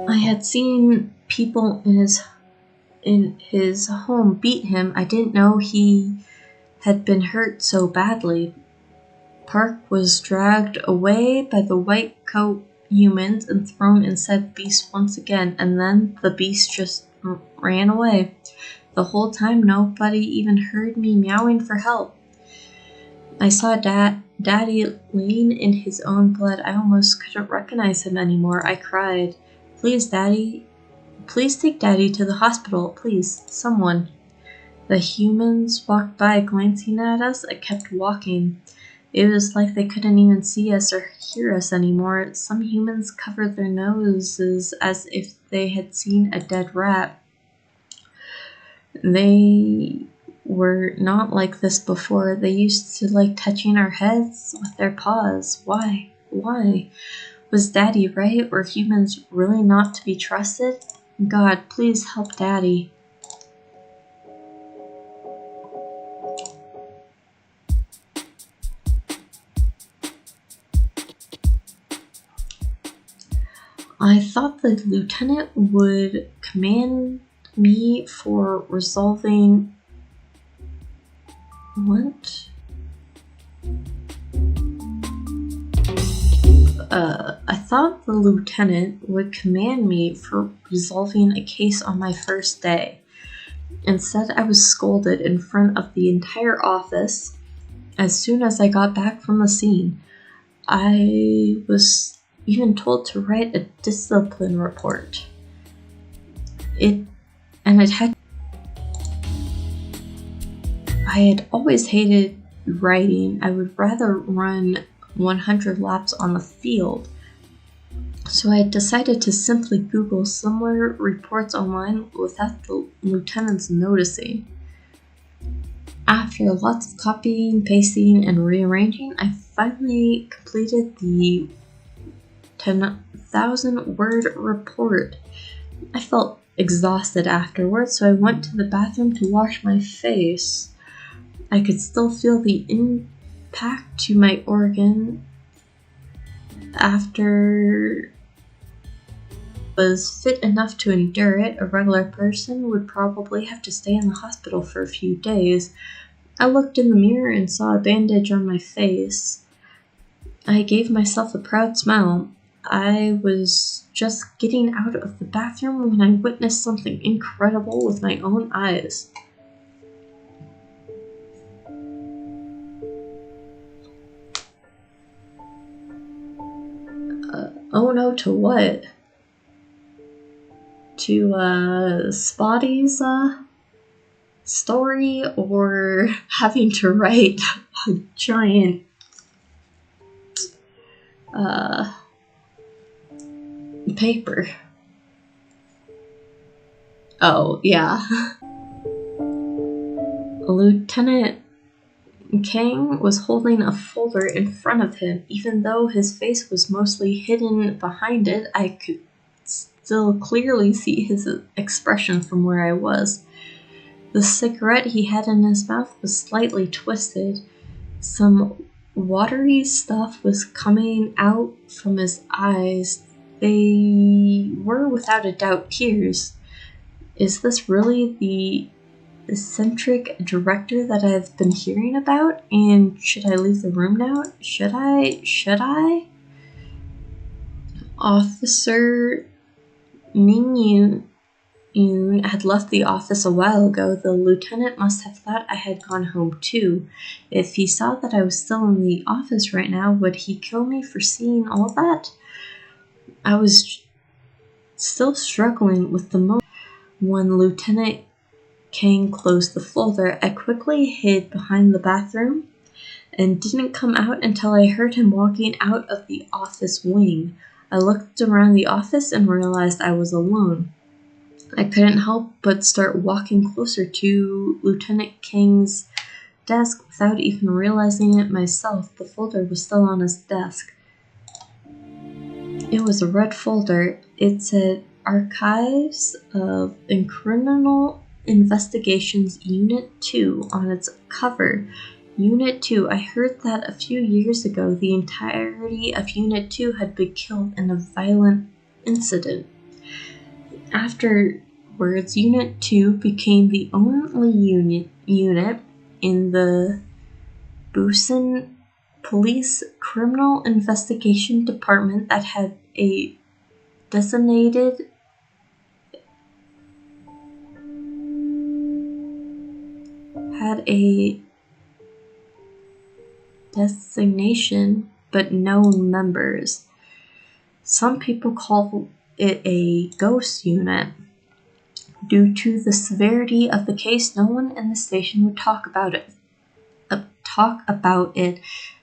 I had seen people in his home beat him. I didn't know he had been hurt so badly. Park was dragged away by the white coat humans and thrown inside the beast once again, and then the beast just ran away. The whole time nobody even heard me meowing for help. I saw Daddy laying in his own blood. I almost couldn't recognize him anymore. I cried, "Please, Daddy, please take Daddy to the hospital, please, someone." The humans walked by, glancing at us. I kept walking. It was like they couldn't even see us or hear us anymore. Some humans covered their noses as if they had seen a dead rat. They were not like this before. They used to like touching our heads with their paws. Why? Why? Was Daddy right? Were humans really not to be trusted? God, please help Daddy. I thought the lieutenant would command me for resolving... What? I thought the lieutenant would command me for resolving a case on my first day. Instead, I was scolded in front of the entire office as soon as I got back from the scene. I was even told to write a discipline report. I had always hated writing. I would rather run 100 laps on the field. So I decided to simply Google similar reports online without the lieutenants noticing. After lots of copying, pasting, and rearranging, I finally completed the 10,000-word report. I felt exhausted afterwards, so I went to the bathroom to wash my face. I could still feel the impact to my organ after was fit enough to endure it. A regular person would probably have to stay in the hospital for a few days. I looked in the mirror and saw a bandage on my face. I gave myself a proud smile. I was just getting out of the bathroom when I witnessed something incredible with my own eyes. Oh no, to what? To Spotty's story, or having to write a giant paper? Oh, yeah. Lieutenant Kang was holding a folder in front of him. Even though his face was mostly hidden behind it, I could still clearly see his expression from where I was. The cigarette he had in his mouth was slightly twisted. Some watery stuff was coming out from his eyes. They were without a doubt tears. Is this really the eccentric director that I've been hearing about? And should I leave the room now? Should I? Officer Ming Yoon had left the office a while ago. The lieutenant must have thought I had gone home too. If he saw that I was still in the office right now, would he kill me for seeing all that? I was still struggling with the moment when Lieutenant Kang closed the folder. I quickly hid behind the bathroom and didn't come out until I heard him walking out of the office wing. I looked around the office and realized I was alone. I couldn't help but start walking closer to Lieutenant Kang's desk without even realizing it myself. The folder was still on his desk. It was a red folder. It said Archives of Criminal Investigations Unit 2 on its cover. Unit 2. I heard that a few years ago the entirety of Unit 2 had been killed in a violent incident. Afterwards, Unit 2 became the only unit in the Busan Police Criminal Investigation Department that had a designated designation but no members. Some people call it a ghost unit. Due to the severity of the case, no one in the station would talk about it,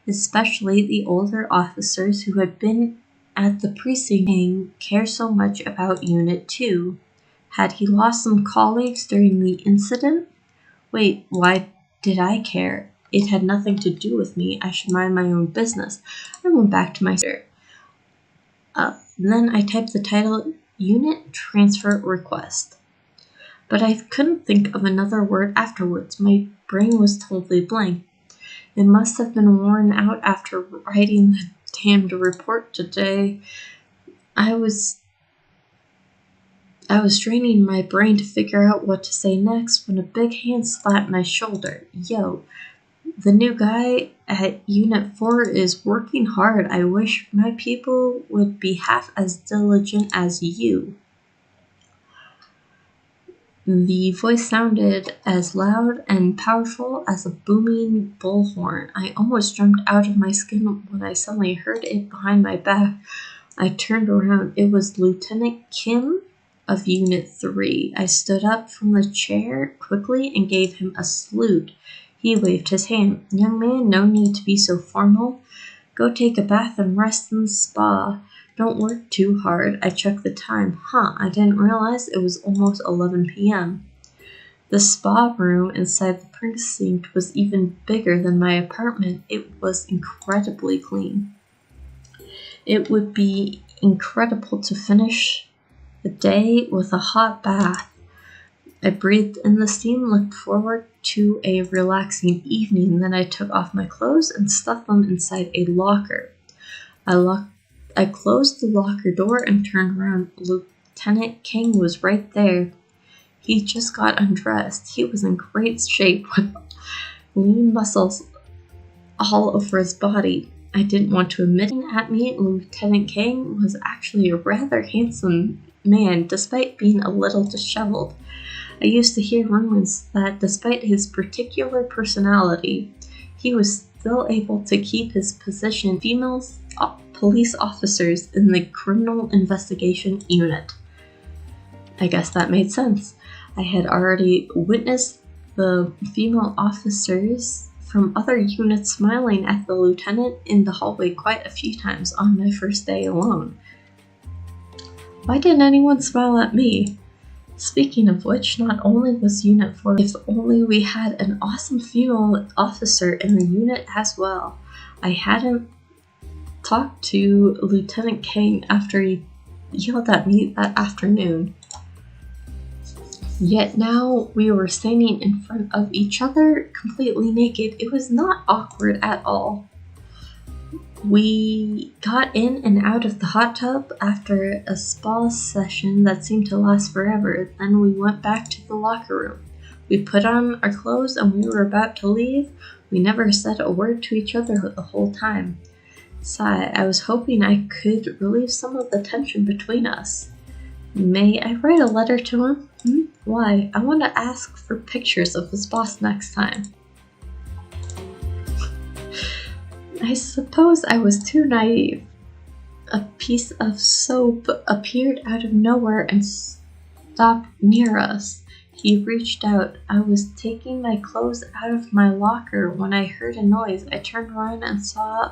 especially the older officers who had been at the precinct and care so much about Unit 2. Had he lost some colleagues during the incident? Wait, why did I care? It had nothing to do with me. I should mind my own business. I went back to my Then I typed the title, Unit Transfer Request. But I couldn't think of another word afterwards. My brain was totally blank. It must have been worn out after writing the damned report today. I was I was straining my brain to figure out what to say next when a big hand slapped my shoulder. Yo, the new guy at Unit 4 is working hard. I wish my people would be half as diligent as you. The voice sounded as loud and powerful as a booming bullhorn. I almost jumped out of my skin when I suddenly heard it behind my back. I turned around. It was Lieutenant Kim of Unit 3. I stood up from the chair quickly and gave him a salute. He waved his hand. Young man, no need to be so formal. Go take a bath and rest in the spa. Don't work too hard. I checked the time. I didn't realize it was almost 11 p.m. The spa room inside the precinct was even bigger than my apartment. It was incredibly clean. It would be incredible to finish the day with a hot bath. I breathed in the steam, looked forward to a relaxing evening. Then I took off my clothes and stuffed them inside a locker. I closed the locker door and turned around. Lieutenant King was right there. He just got undressed. He was in great shape with lean muscles all over his body. I didn't want to admit it. At me, Lieutenant King was actually a rather handsome man, despite being a little disheveled. I used to hear rumors that despite his particular personality, he was still able to keep his position. Female police officers in the criminal investigation unit. I guess that made sense. I had already witnessed the female officers from other units smiling at the lieutenant in the hallway quite a few times on my first day alone. Why didn't anyone smile at me? Speaking of which, not only was Unit 4, if only we had an awesome female officer in the unit as well. I hadn't talked to Lieutenant King after he yelled at me that afternoon. Yet now we were standing in front of each other, completely naked. It was not awkward at all. We got in and out of the hot tub after a spa session that seemed to last forever. Then we went back to the locker room. We put on our clothes and we were about to leave. We never said a word to each other the whole time. Sigh, I was hoping I could relieve some of the tension between us. May I write a letter to him? Why? I want to ask for pictures of his boss next time. I suppose I was too naive. A piece of soap appeared out of nowhere and stopped near us. He reached out. I was taking my clothes out of my locker when I heard a noise. I turned around and saw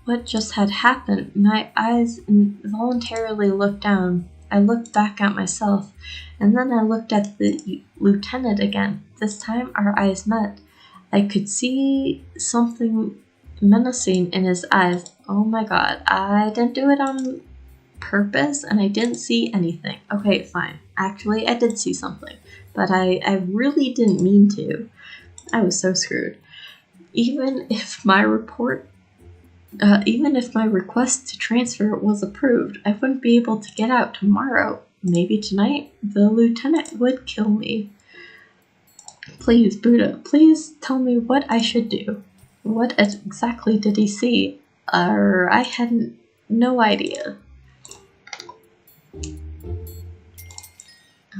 what just had happened. My eyes involuntarily looked down. I looked back at myself, and then I looked at the lieutenant again. This time our eyes met. I could see something menacing in his eyes. Oh my god, I didn't do it on purpose, and I didn't see anything. Okay, fine. Actually, I did see something, but I really didn't mean to. I was so screwed. Even if my request to transfer was approved, I wouldn't be able to get out tomorrow. Maybe tonight, the lieutenant would kill me. Please, Buddha, please tell me what I should do. What exactly did he see? I had no idea.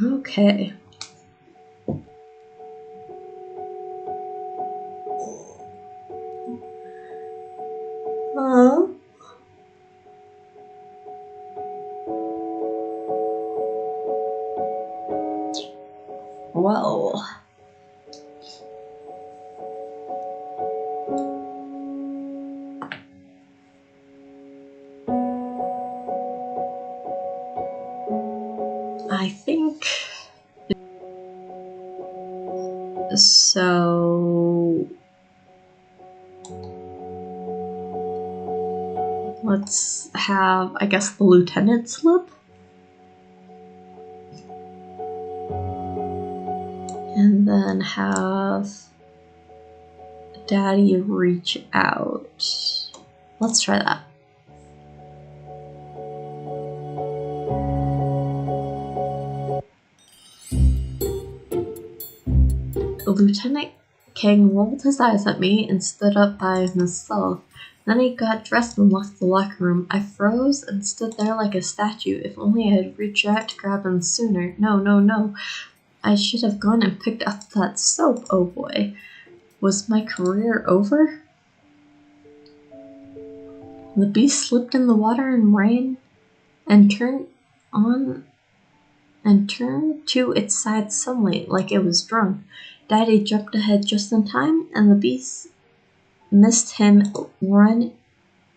Okay. Well. I think so. Let's have, I guess, the lieutenant slip. And then have Daddy reach out. Let's try that. Lieutenant King rolled his eyes at me and stood up by himself. Then he got dressed and left the locker room. I froze and stood there like a statue. If only I had reached out to grab him sooner. No. I should have gone and picked up that soap, oh boy. Was my career over? The beast slipped in the water and ran and turned to its side suddenly like it was drunk. Daddy jumped ahead just in time, and the beast missed him run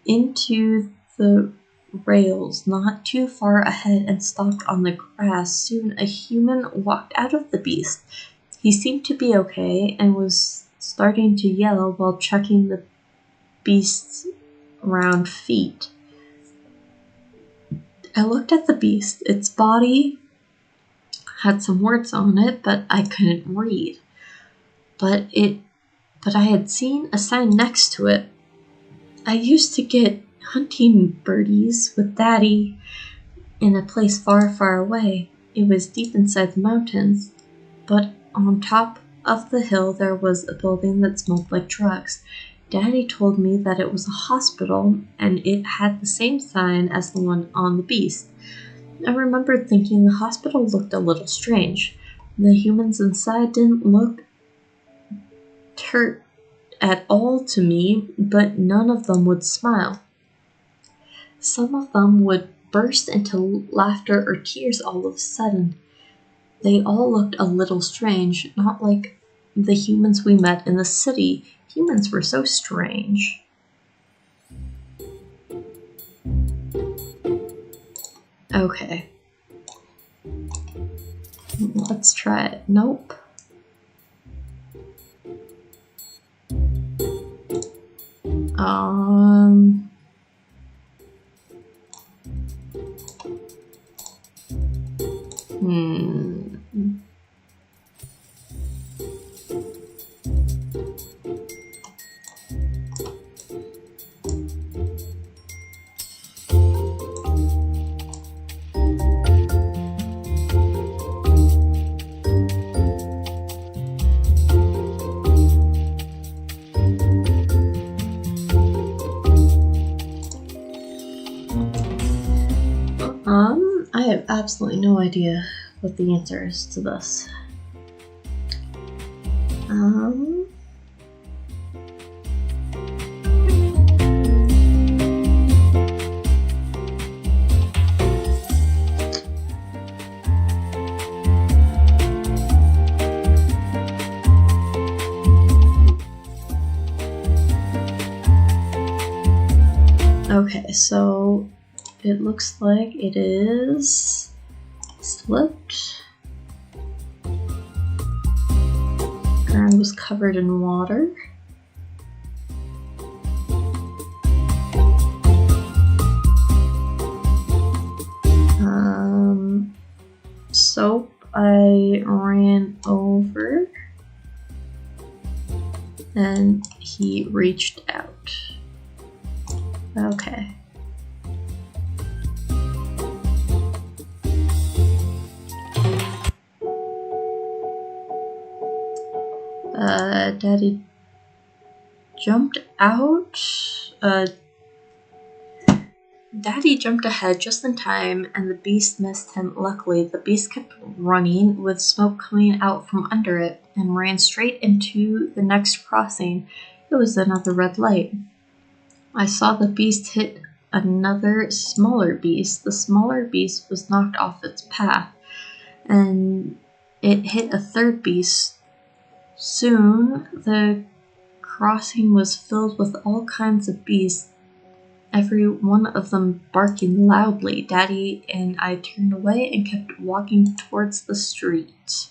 into the rails not too far ahead and stopped on the grass. Soon a human walked out of the beast. He seemed to be okay and was starting to yell while checking the beast's round feet. I looked at the beast. Its body had some words on it, but I couldn't read. But I had seen a sign next to it. I used to get hunting birdies with Daddy in a place far, far away. It was deep inside the mountains, but on top of the hill there was a building that smelled like drugs. Daddy told me that it was a hospital, and it had the same sign as the one on the beast. I remembered thinking the hospital looked a little strange. The humans inside didn't look hurt at all to me, but none of them would smile. Some of them would burst into laughter or tears all of a sudden. They all looked a little strange, not like the humans we met in the city. Humans were so strange. Okay. Let's try it. Nope. I have absolutely no idea what the answer is to this. Okay, so it looks like it is slipped. Ground was covered in water. Soap I ran over, and he reached out. Okay. Daddy jumped out. Daddy jumped ahead just in time, and the beast missed him. Luckily, the beast kept running with smoke coming out from under it and ran straight into the next crossing. It was another red light. I saw the beast hit another smaller beast. The smaller beast was knocked off its path, and it hit a third beast. Soon, the crossing was filled with all kinds of beasts, every one of them barking loudly. Daddy and I turned away and kept walking towards the street.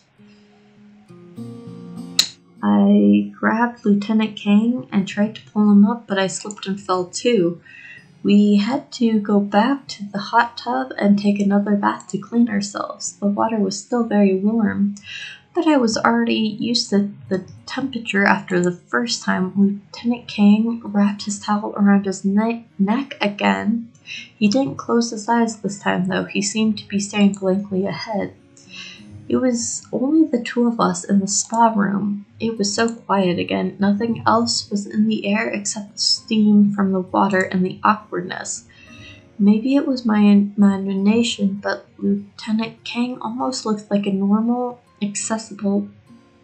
I grabbed Lieutenant King and tried to pull him up, but I slipped and fell too. We had to go back to the hot tub and take another bath to clean ourselves. The water was still very warm, but I was already used to the temperature after the first time. Lieutenant King wrapped his towel around his neck again. He didn't close his eyes this time, though. He seemed to be staring blankly ahead. It was only the two of us in the spa room. It was so quiet again. Nothing else was in the air except the steam from the water and the awkwardness. Maybe it was my imagination, but Lieutenant Kang almost looked like a normal, accessible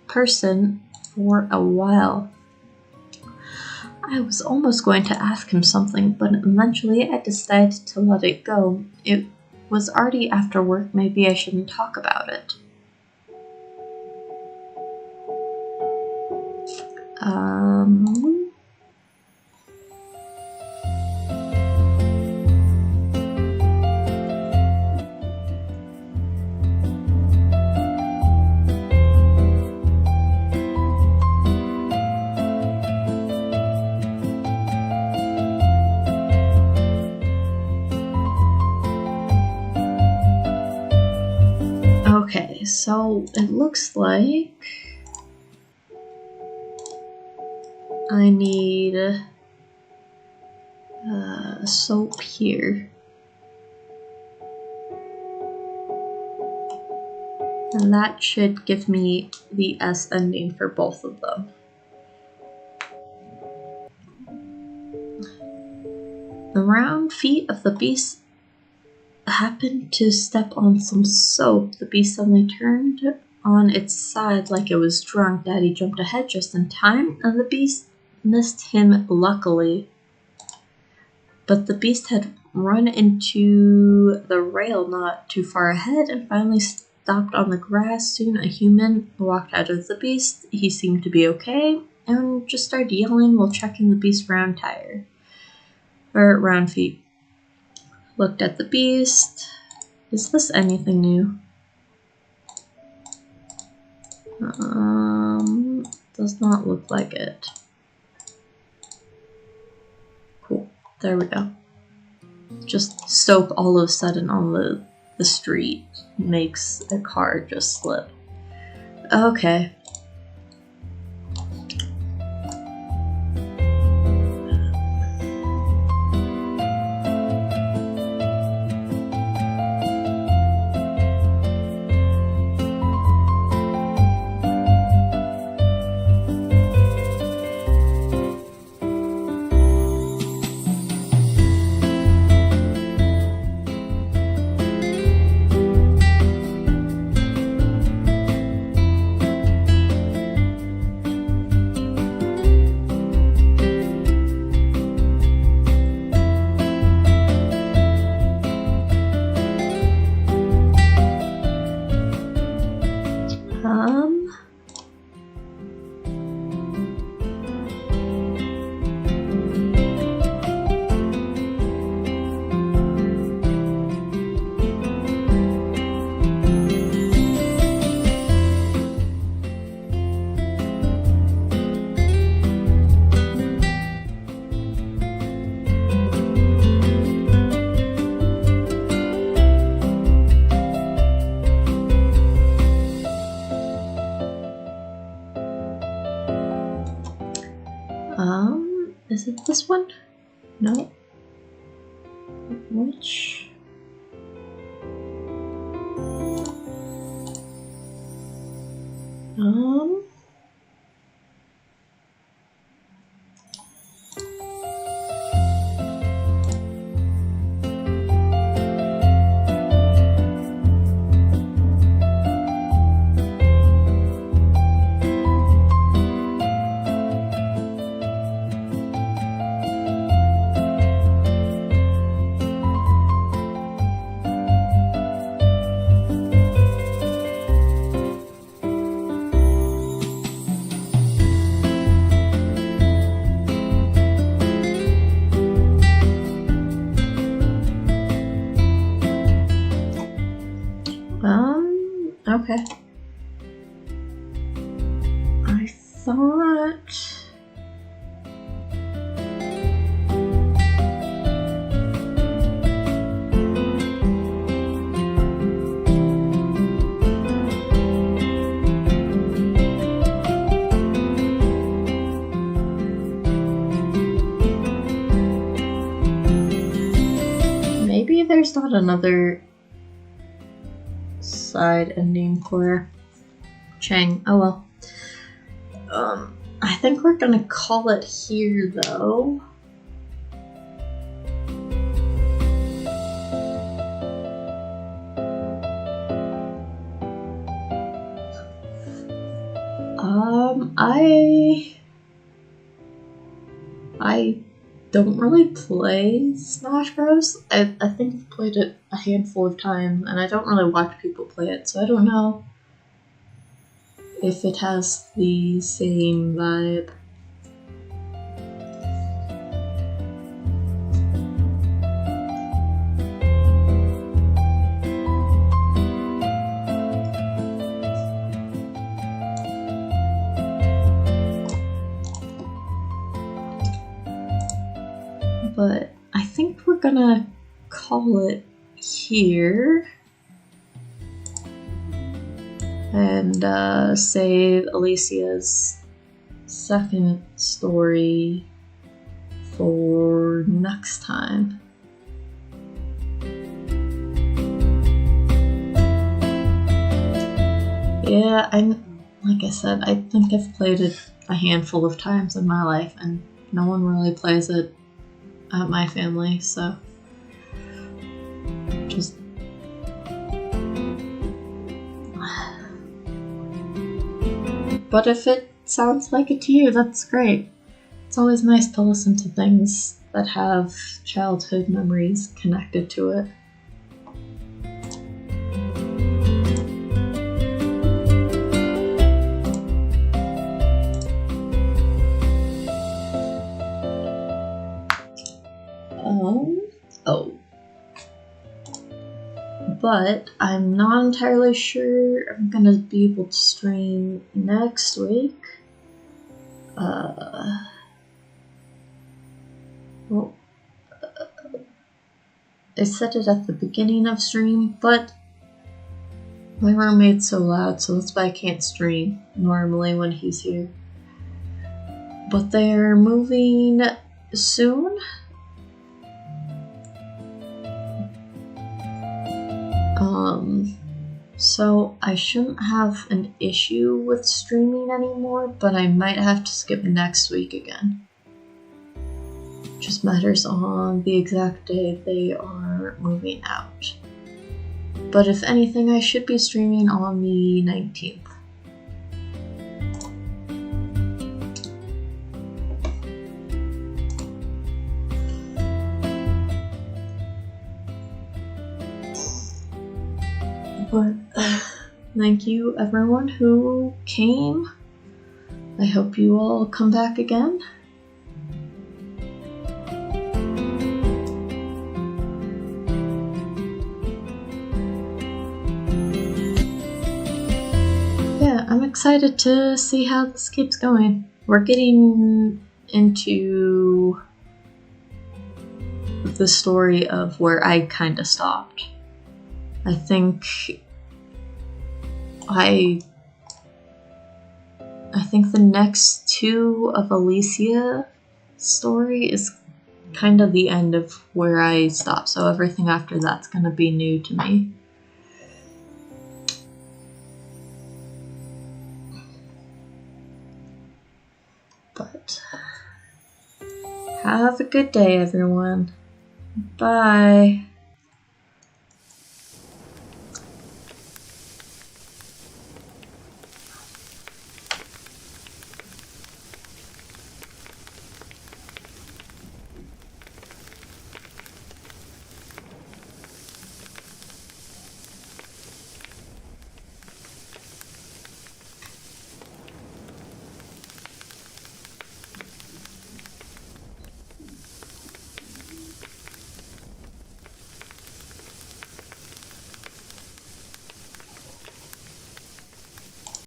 person for a while. I was almost going to ask him something, but eventually I decided to let it go. It was already after work, maybe I shouldn't talk about it. Okay, so it looks like I need soap here. And that should give me the S ending for both of them. The round feet of the beast happened to step on some soap. The beast suddenly turned on its side like it was drunk. Daddy jumped ahead just in time, and the beast missed him luckily. But the beast had run into the rail not too far ahead and finally stopped on the grass. Soon a human walked out of the beast. He seemed to be okay and just started yelling while checking the beast's round feet. Looked at the beast. Is this anything new? Does not look like it. Cool. There we go. Just soap all of a sudden on the street makes a car just slip. Okay. Is it this one? No. Which? Okay. I thought... Maybe there's not another side ending for Chang. Oh well. I think we're gonna call it here though. I don't really play Smash Bros. I think I've played it a handful of times, and I don't really watch people play it, so I don't know if it has the same vibe. But I think we're gonna call it here and save Alicia's second story for next time. Yeah, like I said, I think I've played it a handful of times in my life, and no one really plays it at my family, so just but if it sounds like it to you, that's great. It's always nice to listen to things that have childhood memories connected to it. But I'm not entirely sure I'm gonna be able to stream next week. I said it at the beginning of stream, but my roommate's so loud, so that's why I can't stream normally when he's here. But they're moving soon. So I shouldn't have an issue with streaming anymore, but I might have to skip next week again. Just matters on the exact day they are moving out. But if anything, I should be streaming on the 19th. But thank you everyone who came. I hope you all come back again. Yeah, I'm excited to see how this keeps going. We're getting into the story of where I kind of stopped. I think the next two of Alicia story is kind of the end of where I stopped, so everything after that's gonna be new to me. But have a good day, everyone. Bye.